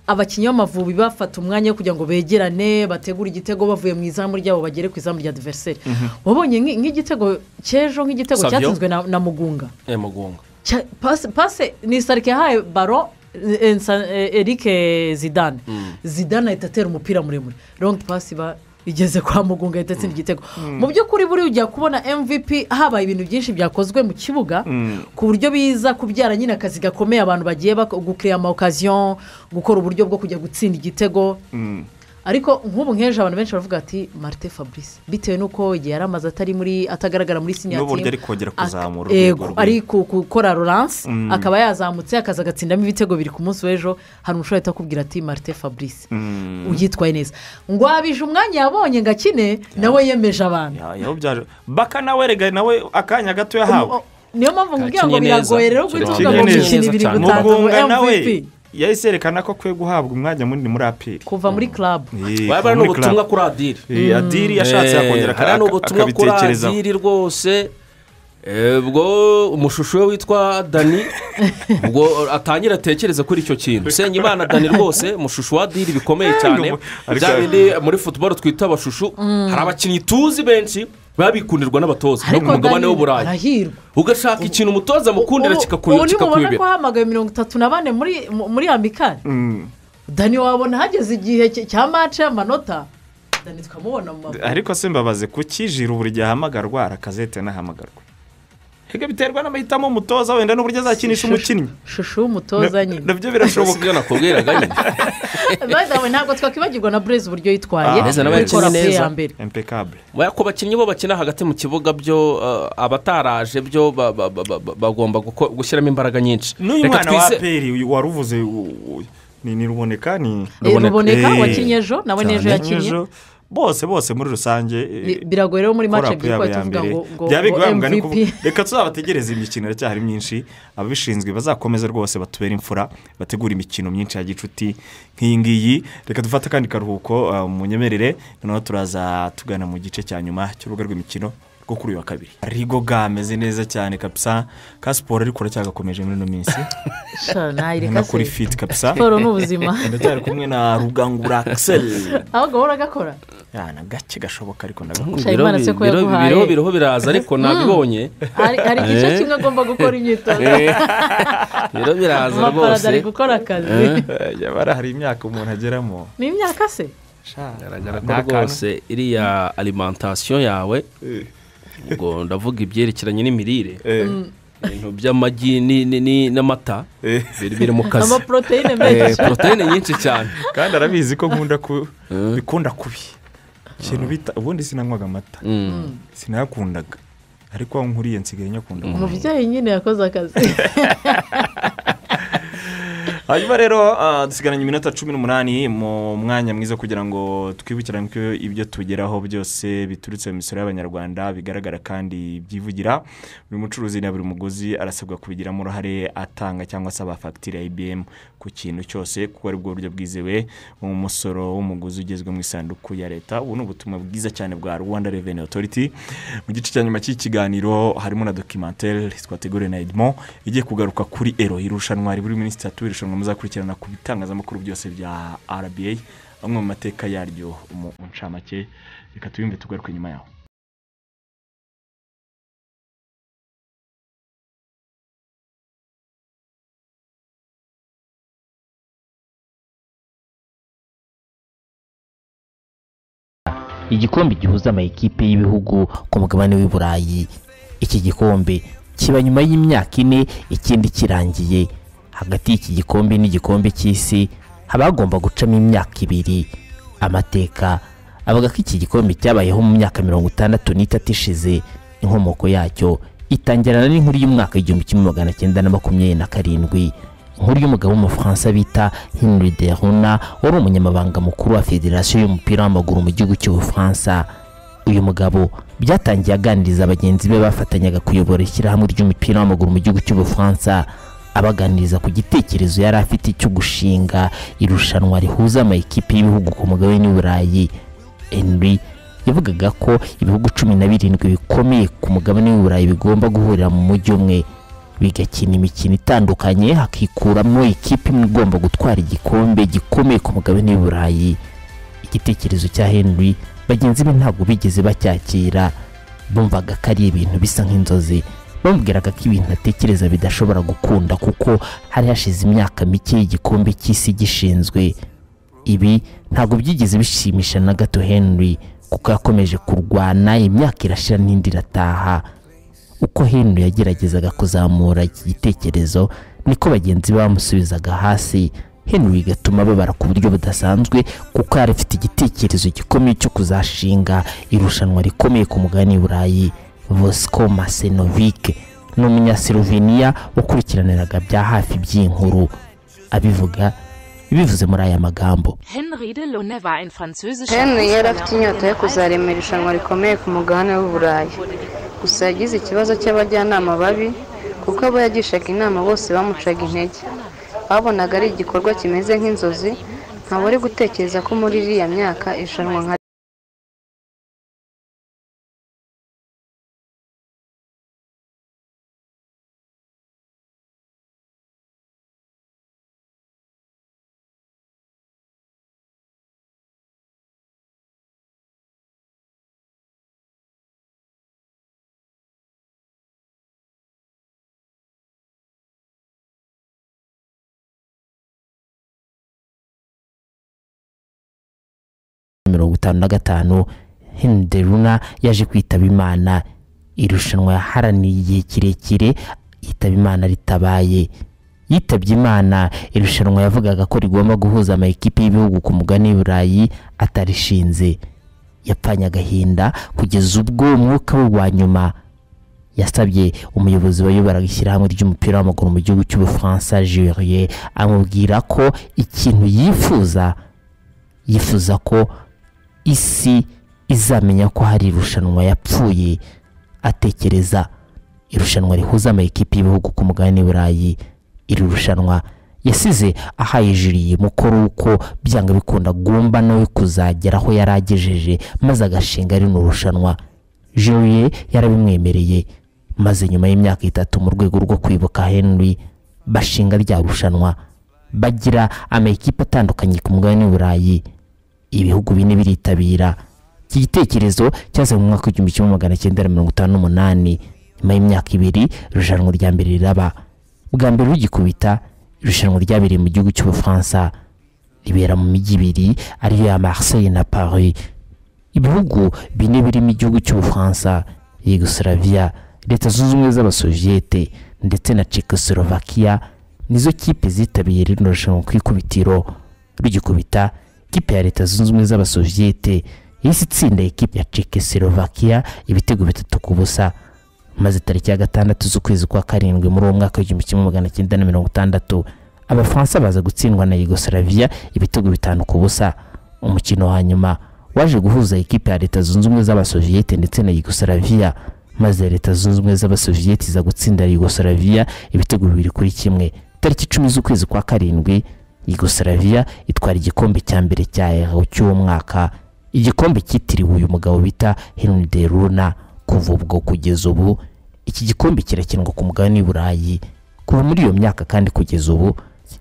abakinnyi b'Amavubi bafata umwanya wo kugira ngo begerane bategure igitego bavuye mu izamu ryabo bagere ku izamu rya adversaire wabonye nk'igitego cy'ejo nk'igitego cyatsinzwe na Mugunga pase ni Sarike yahaye baro Eric Zidane ahita atera umupira muremure long pass igeze kwa Mugunga ahita atsinda igitego mu by'ukuri buri ujya kubona MVP habaye ibintu byinshi byakozwe mu kibuga ku buryo biza kubyara nyine akazi gakomeye abantu bagiye gukreya ama occasion gukora uburyo bwo kujya gutsinda igitego ariko nk'ubu nk'ejo abantu benshi baravuga ati Martin Fabrice bitewe n'uko igihe yari amaze atagaragara muri senior team n'uburyo ari kongera kuzamura ari gukora Laurence akaba yazamutse akaza agatsindamo ibitego biri ku munsi w'ejo hari umushobora akubwira ati Martin Fabrice ugitwaye neza ngo abije umwanya yabonye ngo akine nawe yemeje abantu baka nawe rega nawe akanya gato yahawe niyo mpamvu nkubwira ngo biragoye rero gutuka mu mikino ibiri gutanga MVP yahise yerekana ko kwe guhabwa umwanya munini muri aperi kuva muri club baba n'ubutumwa kuri Adiri Adiri yashatse yakongera akabitekereza Adiri rwose ubwo umushusho we witwa Dani ubwo atangira atekereza kuri icyo kintu Senyimana Dani rwose umushusho wa Adiri bikomeye cyane bya bindi muri football twita abashushu hari abakinnyi tuzi benshi babikundirwa n'abatoza no ku mugabane w'Uburayi ugashaka ikintu umutoza mukundira kikakuyobya ubu ni ko hamagaye 34 muri amikari Dani wabona hageze igihe cya match y'amanota Dani tukamubona mu maboko ariko se mbabaze kukijira uburyo ahamagarwa arakazete n'ahamagarwa hege biterwa n'amahitamo umutoza wenda n'uburyo azakinisha umukinnyi shushu umutoza nyine nabyo birashoboka ibyo nakubwiraga nyine bazawe ntabwo twakibagirwa na Blaise uburyo yitwaye neza n'abakinnyi neza impeccable ko bakinnyi bo bakina hagati mu kibuga byo abataraje byo bagomba gushyiramo imbaraga nyinshi n'uyu mwana wa aperi waruvuze ni ruboneka wakinnye ejo nawe n'ejo yakinnye bose muri rusange biragoye rero muri match byitwa tuvuga ngo MVP reka tuzabategereza imikino iracyari myinshi ababishinzwe bazakomeza rwose batubera imfura bategura imikino myinshi ya gicuti nk'iyi ngiyi reka dufate kandi karuhuko mu nyemerere noneho turaza tugana mu gice cya nyuma cy'urubuga rw'imikino rwo kuri wa kabiri Rigo gameze neza cyane kabisa ka siporo ariko racyagakomeje muri no minsi na kuri fit kabisa siporo n'ubuzima ndacyari kumwe na Rugangura Axel aho gahora gakora na gake gashoboka ariko ndagakora biriho biraza ariko nabibonye hari igice kimwe agomba gukora imyitozo biriho biraza rwose ari gukora akazi yabara hari imyaka umuntu ageramo ni imyaka se rwose iriya alimentation yawe ubwo ndavuga ibyerekeranye n'imirire ibintu by'amagi n'amata biri mu kazi amaproteine menshi proteine nyinshi cyane kandi arabizi ko bikunda kubi ikintu bita ubundi sinanywaga amata sinayakundaga ariko aho nkuriye nsigaye nyakunda umubyeyi nyine yakoze akazi hanyuma rero dusigaranye iminota 18 mu mwanya mwiza kugira ngo twibukirane ko ibyo tugeraho byose biturutse mu misoro y'abanyarwanda bigaragara kandi byivugira. Buri mucuruzi na buri muguzi arasabwa kubigiramo uruhare atanga cyangwa se abafagitire ya IBM ku kintu cyose kuko ari bwo buryo bwizewe mu musoro w'umuguzi ugezwe mu isanduku ya leta. Ubu ni ubutumwa bwiza cyane bwa Rwanda Revenue Authority. Mu gice cya nyuma cy'ikiganiro harimo na documentaire twateguriwe na Edmond igiye kugaruka kuri ero irushanwa buri minisitiri irushanwa muzakurikirana ku bitangazamakuru byose bya RBA amwe mu mateka yaryo mu ncamake. Reka tubimve tugaruke nyuma yaho. Igikombe gihuza amakipe y'ibihugu ku mugabane w'i Burayi. Iki gikombe kiba nyuma y'imyaka 4 ikindi kirangiye. Hagati y'iki gikombe n'igikombe cy'isi habagomba gucamo imyaka 2. Amateka avuga ko iki gikombe cyabayeho mu myaka 63 ishize. Inkomoko yacyo itangirana n'inkuru y'umwaka 1927. Inkuru y'umugabo mu France bita Henry de Runa wari umunyamabanga mukuru wa Federation y'umupira w'amaguru mu gihugu cy'u Bufaransa. Uyu mugabo byatangiye aganiriza abagenzi be bafatanyaga kuyobora ishyirahamwe ry'umupira w'amaguru mu gihugu cy'u Bufaransa, abaganiriza ku gitekerezo yari afite cyo gushinga irushanwa rihuza amakipe y'ibihugu ku mugabane w'i Burayi. Henry yavugaga ko ibihugu 17 bikomeye ku mugabane w'i Burayi bigomba guhurira mu mujyi umwe bigakina imikino itandukanye, hakikuramo ikipe imwe igomba gutwara igikombe gikomeye ku mugabane w'i Burayi. Igitekerezo cya Henry bagenzi be ntabwo bigeze bacyakira, bumvaga ko ari ibintu bisa nk'inzozi. Bamubwiraga ko ibintu atekereza bidashobora gukunda kuko hari hashize imyaka mike y'igikombe cy'isi gishinzwe. Ibi ntabwo byigeze bishimisha na gato Henry kuko yakomeje kurwana, imyaka irashira n'indi irataha. Uko Henry yageragezaga kuzamura iki gitekerezo niko bagenzi be bamusubizaga hasi. Henry gatuma babara ku buryo budasanzwe kuko yari afite igitekerezo gikomeye cyo kuzashinga irushanwa rikomeye ku mugabane w'i Burayi. Vosko Masenovic n'umunya-Slovenia wakurikiraniraga bya hafi by'inkuru abivuga bivuze muri aya magambo. Henry yari afite inyota yo kuzarema irushanwa rikomeye ku mugabane w'u Burayi. Gusa yagize ikibazo cy'abajyanama babi kuko abo yagishaga inama bose bamucaga intege. Babonaga ari igikorwa kimeze nk'inzozi, ntabwo ari gutekereza ko muri iriya myaka irushanwa nka Henry de Runa yaje kwitaba Imana. Irushanwa yaharaniye igihe kirekire yitaba Imana ritabaye. Yitabye Imana irushanwa yavugaga ko rigomba guhuza amakipe y'ibihugu ku mugabane w'i Burayi atarishinze. Yapfanye agahinda kugeza ubwo umwuka we wa nyuma. Yasabye umuyobozi wayoboraga ishyirahamwe ry'umupira w'amaguru mu gihugu cy'u Bufaransa Julie amubwira ko ikintu yifuza ko isi izamenya ko hari irushanwa yapfuye. Atekereza irushanwa rihuza amakipe y'ibihugu ku mugabane w'i Burayi. Iri rushanwa yasize ahaye Julie mukoro uko byanga bikunda gomba nawe kuzagera aho yaragejeje maze agashinga rino rushanwa. Julie yarabimwemereye maze nyuma y'imyaka 3 mu rwego rwo kwibuka Henry bashinga rya rushanwa. Bagira amakipe atandukanye ku mugabane w'i Burayi. Ibihugu 4 biritabira. Iki gitekerezo cyaze mu mwaka w'1958. Nyuma y'imyaka 2 irushanwa rya mbere riraba. Bwa mbere rugikubita irushanwa ryabereye mu gihugu cy'u Bufaransa ribera mu mijyi 2 ariyo ya Marseille na Paris. Ibihugu 4 biri mu gihugu cy'u Bufaransa, Yugoslavia, Leta Zunze Ubumwe z'Abasoviete ndetse na Czechoslovakia nizo kipe zitabiye rino rushanwa ku ikubitiro. Rugikubita kipe ya Leta Zunze Ubumwe z'Abasoviete yise itsinda ikipe ya Czechoslovakia ibitego 3-0. Maze tariki ya 6 z'ukwezi kwa 7 muri uwo mwaka w'1960 Abafaransa baza gutsindwa na Yugoslavia ibitego 5-0. Umukino wa nyuma waje guhuza ikipe ya Leta Zunze Ubumwe z'Abasoviyete ndetse na Yugoslavia, maze Leta Zunze Ubumwe z'Abasoviyete iza gutsinda Yugoslavia ibitego 2-1. Tariki 10 z'ukwezi kwa karindwi Yugoslavia itwara igikombe cya mbere cya Euro cy'uwo mwaka. Igikombe cyitiriwe uyu mugabo bita Henry de Runa. Kuva ubwo kugeza ubu iki gikombe kirakinwa ku mugabane w'Uburayi. Kuva muri iyo myaka kandi kugeza ubu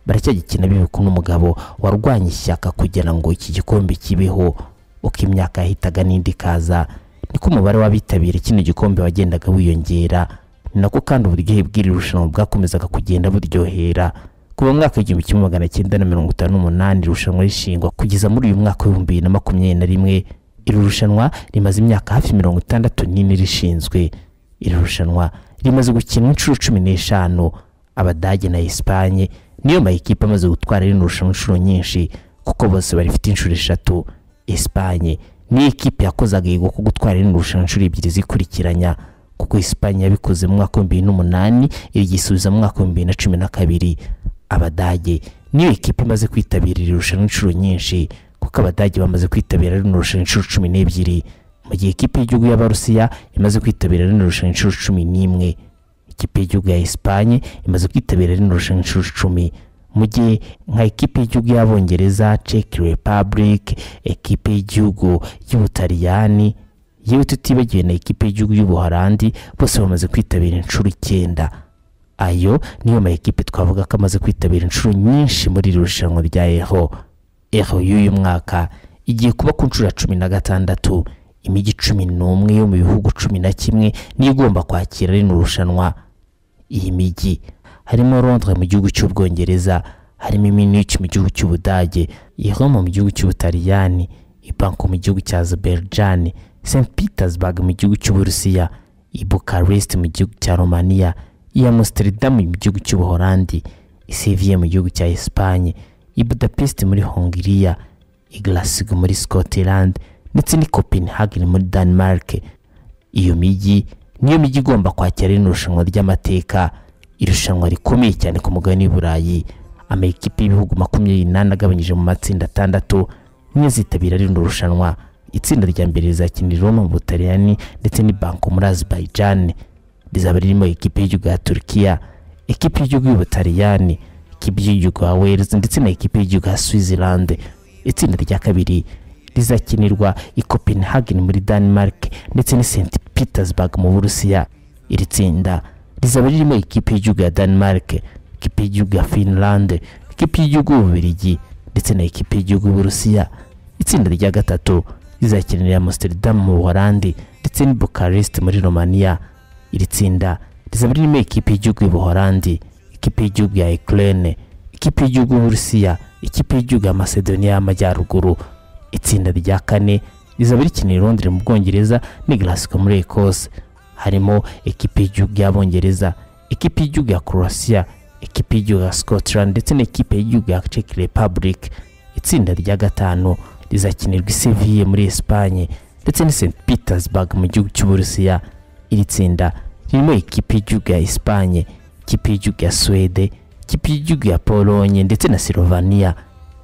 baracyagikina bibiko n'umugabo warwanya ishyaka kugira ngo iki gikombe kibeho. Uko imyaka yahitaga n'indi kaza niko umubare w'abitabira kino gikombe wagendaga wiyongera, nako kandi uburyohe bw'irushanwa bwakomezaga kugenda buryohera. Kuva mwaka w'1958 irushanwa rishingwa kugeza muri uyu mwaka w'2021 irushanwa rimaze imyaka hafi 64 rishinzwe. Irushanwa rimaze gukina inshuro 15. Abadage na Espagne niyo mayikipe amaze gutwara irushanwa inshuro nyinshi kuko bose barifite inshuro 3. Espagne ni ikipe yakoze agahigo ko gutwara irushanwa inshuro 2 zikurikiranya, kuko Espagne yabikoze mu mwaka w'2008 irigisubiza mu mwaka w'2012. Abadage niyo ikipe imaze kwitabira irushanwa inshuro nyinshi kuko Abadage bamaze kwitabira irushanwa inshuro 12, mu gihe ikipe y'igihugu y'Abarusiya imaze kwitabira irushanwa inshuro 11. Ikipe y'igihugu ya Espagne imaze kwitabira irushanwa inshuro 10, mu gihe nka ikipe y'igihugu y'Abongereza, Czech Republic, ikipe y'igihugu y'Ubutaliyani, yewe tutibagiwe na ikipe y'igihugu y'Ubuholandi, bose bamaze kwitabira inshuro 9. Ayo niyo mayikipe twavuga ko amaze kwitabira inshuro nyinshi muri irushanwa rya Euro y'uyu mwaka. Igiye kuba ku nshuro 16. Imijyi 11 yo mu bihugu 11 niyo igomba kwakira rino rushanwa. Iyi mijyi harimo Londres mu gihugu cy'Ubwongereza, harimo Munich mu gihugu cy'Ubudage, Rome mu gihugu cy'Ubutaliyani, Bangkok mu gihugu cya Azerbaijan, St Petersburg mu gihugu cy'Uburusiya, Bucharest mu gihugu cya Romania, Amsterdam mu gihugu cy'Ubuholandi, Sevilla mu gihugu cya Espagne, Budapest muri Hongiriya, Glasgow muri Scotland ndetse ni Copenhagen muri Denmark. Iyo mijyi niyo mijyi igomba kwakira irushanwa ry'amateka, irushanwa rikomeye cyane ku mugabane w'Uburayi. Amakipe y'ibihugu 28 agabanyije mu matsinda 6 niyo zitabira rino rushanwa. Itsinda rya mbere rizakinira Roma mu Butaliyani ndetse ni Bangkok muri Azerbaijan. Rizaba ririmo ikipe y'igihugu ya Turkiya, ikipe y'igihugu y'Ubutaliyani, ikipe y'igihugu ya Wales ndetse na ikipe y'igihugu ya Switzerland. Itsinda rya kabiri rizakinirwa i Copenhagen muri Denmark ndetse ni St Petersburg mu Burusiya. Iri tsinda rizaba ririmo ikipe y'igihugu ya Denmark, ikipe y'igihugu ya Finland, ikipe y'igihugu y'Ububiligi ndetse na ikipe y'igihugu y'Uburusiya. Itsinda rya gatatu rizakinira Amsterdam mu Buholandi ndetse ni Bucharest muri Romania. Iri tsinda rizaba ririmo ikipe y'igihugu y'Ubuholandi, ikipe y'igihugu ya Ukraine, ikipe y'igihugu y'Uburusiya, ikipe y'igihugu ya Macedonia y'Amajyaruguru. Itsinda rya kane rizaba rikinira Londres mu Bwongereza ni Glasgow muri Ecosse. Harimo ikipe y'igihugu y'Abongereza, ikipe y'igihugu ya Croatia, ikipe y'igihugu ya Scotland ndetse n'ikipe y'igihugu ya Czech Republic. Itsinda rya gatanu rizakinirwa i Sevilla muri Espagne ndetse ni St Petersburg mu gihugu cy'Uburusiya. Iri tsinda ririmo ikipe y'igihugu ya Espagne, ikipe y'igihugu ya Sweden, ikipe y'igihugu ya Pologne ndetse na Slovenia.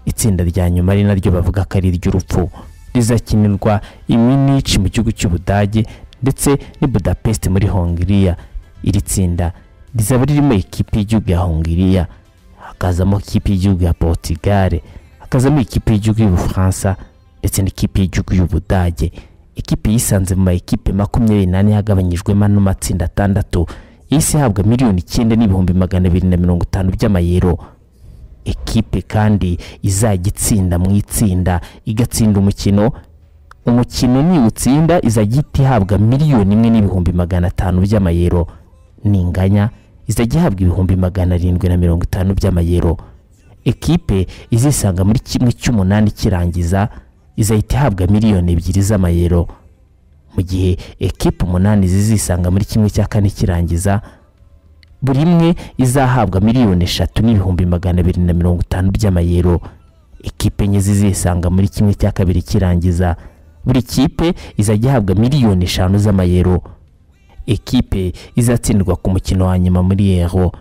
Itsinda rya nyuma ari naryo bavuga ko ari iry'urupfu rizakinirwa i Munich mu gihugu cy'Ubudage ndetse ni Budapest muri Hongiriya. Iri tsinda rizaba ririmo ikipe y'igihugu ya Hongiriya, hakazamo ikipe y'igihugu ya Portugal, hakazamo ikipe y'igihugu y'Ubufaransa ndetse n'ikipe y'igihugu y'Ubudage. Ikipe yisanze mu mayikipe 28 yagabanyijwemo n'amatsinda 6 yise ihabwa $9,250 by'amayero. Ikipe kandi izajya itsinda mu itsinda igatsinda umukino ni utsinda izajya ihabwa $1,500,000 by'amayero. Ninganya izajya ihabwa $750 by'amayero. Ikipe izisanga muri 1/8 kirangiza izahita ihabwa $2,000,000 z'amayero, mu gihe ekipe 8 zizisanga muri 1/4 kirangiza buri imwe izahabwa $3,250,000 by'amayero. Ikipe enye zizisanga muri 1/2 kirangiza buri kipe izajya ihabwa $5,000,000 z'amayero. Ikipe izatsindwa ku mukino wa nyuma muri Euro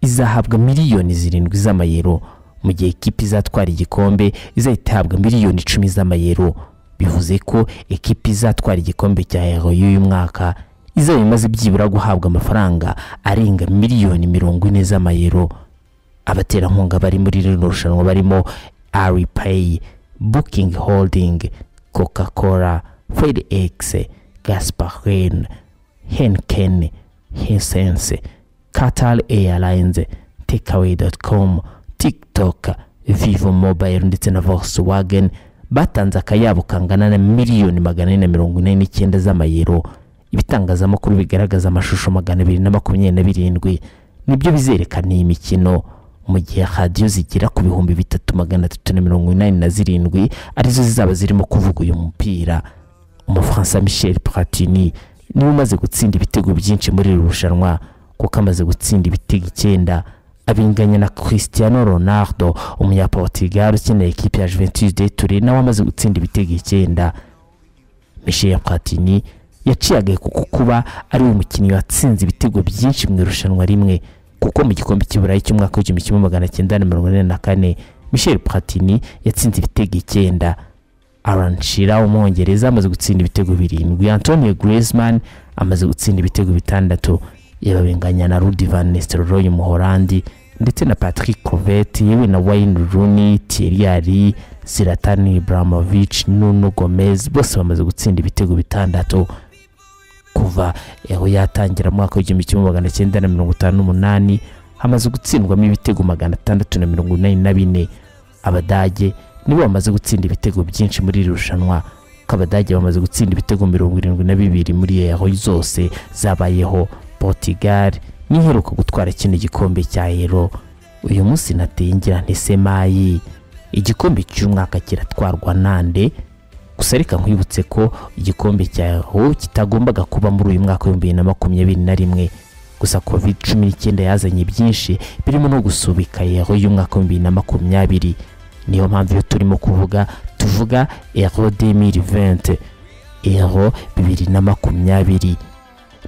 izahabwa miliyoni 7 z'amayero, mu gihe ekipe izatwara igikombe izahita ihabwa miliyoni 10 z'amayero. Bivuze ko ekipe izatwara igikombe cya Euro y'uyu mwaka izaba imaze byibura guhabwa amafaranga arenga miliyoni 40 z'amayero. Abaterankunga bari muri rino rushanwa barimo Alipay, Booking Holding, Coca-Cola, FedEx, Gasparin, Henken, Hisense, Qatar Airlines, Takeaway.com, TikTok, Vivo Mobile ndetse na Volkswagen batanze akayabo kangana na miliyoni 449 z'amayero. Ibitangazamakuru bigaragaza amashusho 227 nibyo bizerekana iyi mikino, mu gihe radio zigira ku bihumbi 3387 arizo zizaba zirimo kuvuga uyu mupira. Umufaransa Michel Platini niwe umaze gutsinda ibitego byinshi muri irushanwa kuko amaze gutsinda ibitego 9, abinganya na Cristiano Ronaldo umunyaportugal ukinira ekipe ya Juventus de Turin nawe amaze gutsinda ibitego 9. Michel Platini yaciye kuba ari umukinnyi watsinze ibitego byinshi mu irushanwa rimwe, kuko mu gikombe cy'Iburayi cy'umwaka w'1944 Michel Platini yatsinze ibitego 9. Alan Shearer w'umwongereza amaze gutsinda ibitego 7, Antonio Griezmann amaze gutsinda ibitego 6, yababenganya na Rudi van Nistelrooy umuholandi ndetse na Patrick Kluivert, yewe na Wayne Rooney, Thierry Henry, Zlatan Ibrahimovic, Nuno Gomez bose bamaze gutsinda ibitego 6. Kuva aho yatangira mu mwaka w'1958 hamaze gutsindwamo ibitego 684. Abadage nibo bamaze gutsinda ibitego byinshi muri irushanwa, kabadage bamaze gutsinda ibitego 72 muri Euro zose zabayeho. Portugal niheruka gutwara kino gikombe cya Euro. Uyu munsi natengira ntisemayi igikombe cy'umwaka kiratwarwa nande, gusa reka nkwibutse ko igikombe cya Euro kitagombaga kuba muri uyu mwaka wa 2021, gusa COVID-19 yazanye byinshi birimo no gusubika Euro y'umwaka wa 2020. Niyo mpamvu yo turimo tuvuga Euro 2020, Euro 2020.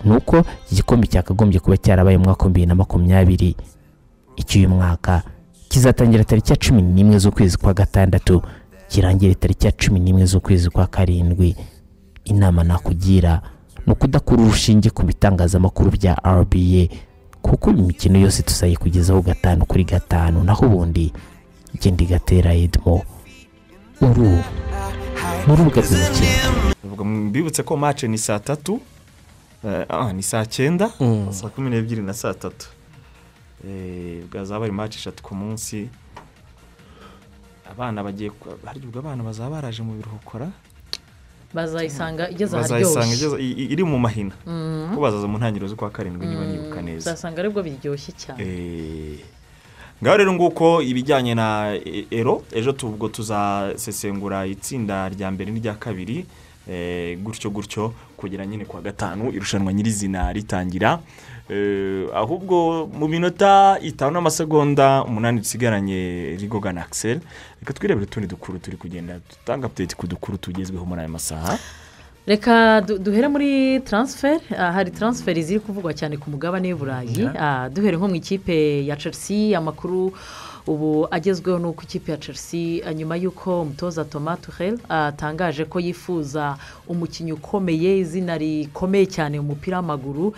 Nuko igikombe cyakagombye kuba cyarabaye mu mwaka wa 2020. Icyuyu mwaka kizatangira tariki ya 11 z'ukwezi kwa gatandatu, kirangira tariki ya 11 z'ukwezi kwa karindwi. Inama nakugira no kudakura urushinge ku bitangazamakuru bya RBA, kuko imikino yose tuzayikugezaho 5/5, naho ubundi Gendi Gatera Edmo uru murubuga rw'imikino. Mbibutse ko match ni saa 3, ni saa 9, saa 12 na saa 3. Bwazaba ari match 3 ku munsi. Abana bagiye haryo abana bazaba baraje mu biruhukora, bazayisanga igeze haryoshye, iri mu mahina ko bazaza mu ntangiriro zo kwa karindwi niba nibuka neza. Zasanga aribwo biryoshye cyane. Ngaho rero nguko ibijyanye na Euro, ejo tubwo tuzasesengura itsinda rya mbere n'irya kabiri, gutyo kugera nyine kwa gatanu irushanwa nyirizina ritangira. Ahubwo mu minota 5 n'amasegonda 8 dusigaranye Rigogana Axel, reka twirebere tundi dukuru turi kugenda dutanga update ku dukuru tugezweho muri aya masaha. Reka duhere muri transfer. Hari transfer ziri kuvugwa cyane ku mugabane w'Uburayi. Duhere nko mu ikipe ya Chelsea. Amakuru ubu agezweho nuko ikipe ya Chelsea nyuma yuko umutoza Thomas Tuchel atangaje ko yifuza umukinnyi ukomeye, izina rikomeye cyane mu mupira w'amaguru.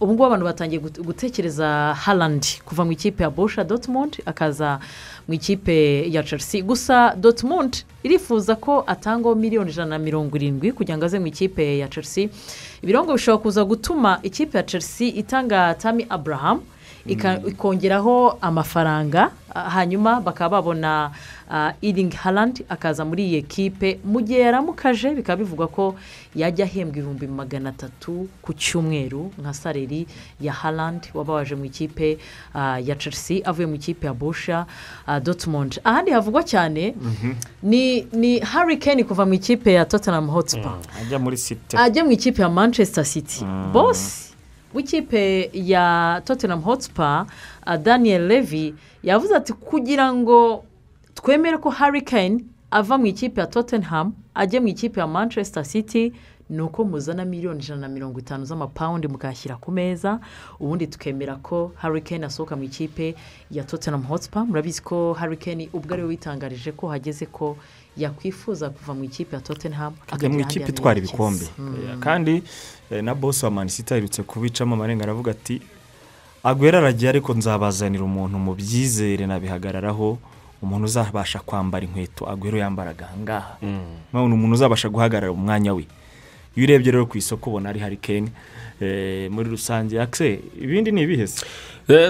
Ubu ngubu abantu batangiye gutekereza Haaland kuva mu ikipe ya Borussia Dortmund akaza mu ikipe ya Chelsea. Gusa Dortmund irifuza ko atanga miliyoni 170 kugira ngo aze mu ikipe ya Chelsea. Ibirongo bishobora kuza gutuma ikipe ya Chelsea itanga Tammy Abraham ikongeraho amafaranga, hanyuma bakaba babona Erling Haaland akaza muri iyi ekipe. Mu gihe yaramukaje bikaba bivugwa ko yajya ahembwa 300 ku cyumweru nka saleri ya Haaland wabaje mu ikipe ya Chelsea avuye mu ikipe ya Borussia Dortmund. Ahandi havugwa cyane ni Harry Kane kuva mu ikipe ya Tottenham Hotspur ajya mu ikipe ya Manchester City. Boss w'ikipe ya Tottenham Hotspur Daniel Levy yavuze ati kugira ngo twemere ko Harry Kane ava mu ikipe ya Tottenham ajye mu ikipe ya Manchester City ni uko muzana miliyoni 150 z'amapawundi mukashyira ku meza ubundi tukemera ko Harry Kane asohoka mu ikipe ya Tottenham Hotspur. Murabizi ko Harry Kane ubwo ariwe witangarije ko hageze ko yakwifuza kuva mu ikipe ya Tottenham akajya mu ikipe itwara ibikombe kandi na boss wa Man City aherutse kubicamo amarenga aravuga ati Aguero aragiye ariko nzabazanira umuntu mu byizere nabihagararaho umuntu uzabasha kwambara inkweto Aguero yambaraga ngaha none umuntu uzabasha guhagarara umwanya we iyo urebye rero ku isoko ubona ari Harry Kane muri rusange akse ibindi ni ibihese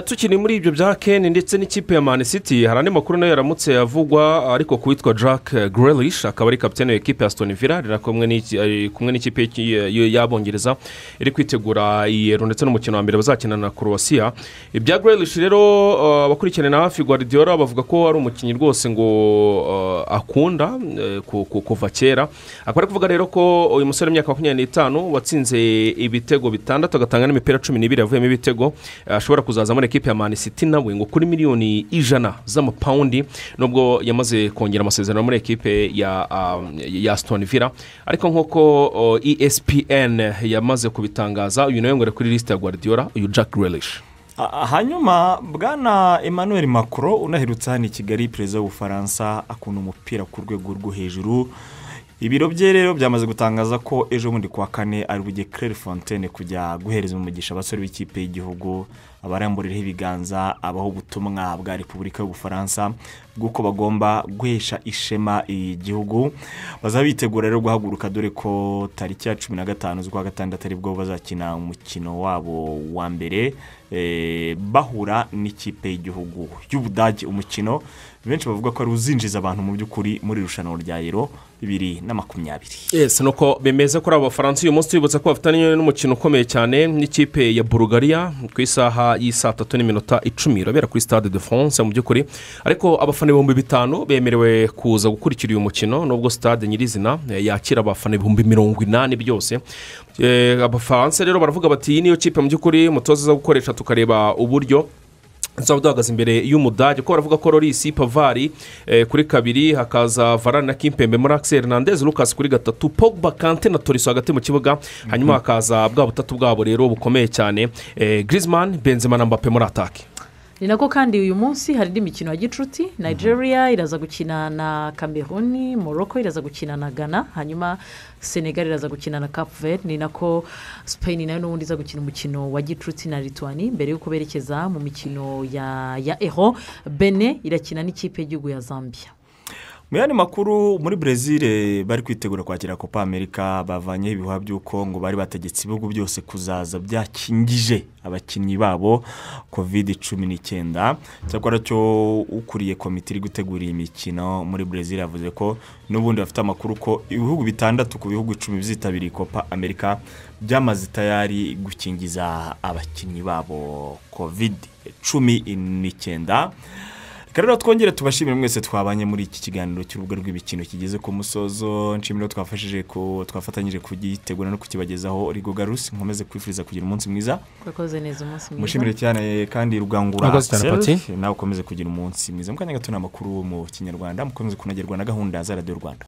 tukiri muri ibyo bya Kane ndetse n'ikipe ya Man City hari andi makuru nayo yaramutse yavugwa ariko kuwitwa Jack Grealish akaba ari kapitene w'ikipe ya Aston Villa ari kumwe n'ikipe y'Abongereza iri kwitegura iyero ndetse n'umukino wa mbere bazakina na Croatia. Ibya Grealish rero abakurikirana na hafi Guardiola bavuga ko ari umukinnyi rwose ngo akunda kuva kera. Akaba ari kuvuga rero ko uyu musore w'imyaka 25 watsinze ibitego 6 agatanga n'imipira 12 yavuyemo ibitego ashobora kuzaza muri ekipe ya Man City nawe ngo kuri miliyoni 100 z'amapaundi nubwo yamaze kongera amasezerano muri ekipe ya Aston Villa ariko nk'uko ESPN yamaze kubitangaza uyu nawe ngo ari kuri liste ya Guardiola uyu Jack Grealish. Hanyuma bwana Emmanuel Macron unaherutse hano i Kigali perezida w'Ubufaransa akunda umupira ku rwego rwo hejuru. Ibiro bye rero byamaze gutangaza ko ejo bundi kwa kane ari bujye Clairefontaine kujya guhereza umugisha abasore b'ikipe y'igihugu abaramburiraho ibiganza abaho ubutumwa bwa Repubulika y'Ubufaransa bw'uko bagomba guhesha ishema igihugu. Bazabitegura rero guhaguruka dore ko tariki ya 15 z'ukwa gatandatu ari bwo bazakina umukino wabo wa mbere bahura n'ikipe y'igihugu y'Ubudage. Umukino benshi bavuga ko ari uzinjiza abantu mu by'ukuri muri rushanwa rya Euro 2020. Yes, nuko bemeza ko Abafaransa uyu munsi tubibutsa ko bafitanye n'umukino ukomeye cyane n'ikipe ya Bulgaria ku isaha y'isa 3:10 irabera kuri Stade de France mu by'ukuri ariko abafana 5,000 bemerewe kuza gukurikira uyu mukino nubwo stade nyirizina yakira abafana 80,000 byose. Abafaransa rero baravuga bati niyo kipe mu by'ukuri mutoza zo gukoresha tukareba uburyo nzabudagaza imbere y'Umudage ko baravuga ko Loris Pavari kuri kabiri hakaza Varane na Kimpembe muri Axel Hernandez Lucas kuri gatatu Pogba Kante na Tolisso hagati mu kibuga hanyuma hakaza bwa butatu bwabo rero bukomeye cyane Griezmann Benzema na Mbappe muri attaque. Ni nako kandi uyu munsi hari indi mikino ya gicuti. Nigeria iraza gukina na Cameroon, Morocco iraza gukina na Ghana, hanyuma Senegal iraza gukina na Cape Verde. Ni nako Spain nayo n'ubundi iza gukina umukino wa gicuti na Lithuania mbere yo kuberekeza mu mikino ya Euro. Benin irakina n'ikipe y'igihugu ya Zambia. Muyani makuru muri Brazil bari kwitegura kwakira Copa America bavanye ibihuha by'uko ngo bari bategetse ibihugu byose kuzaza byakingije abakinnyi babo COVID-19. Cyakora cyo ukuriye komite iri gutegura imikino muri Brazil yavuze ko n'ubundi bafite amakuru ko ibihugu bitandatu ku bihugu 10 bizitabiriye Copa America byamaze tayari gukingiza abakinnyi babo COVID-19. Rero twongere tubashimire mwese twabanye muri iki kiganiro cy'urubuga rw'ibikino kigeze ku musozo. Nshimiro twafatanyije kugitegura no kukibagezaho Rigo Garus. Nkomeze kwifuriza kugira umunsi mwiza. Kwakoze neza umunsi mwiza. Mushimire cyane kandi Rugangura nawe ukomeze kugira umunsi mwiza. Mukanya gato n'amakuru mu Kinyarwanda mukomeze kunagerwa na gahunda za Radio Rwanda.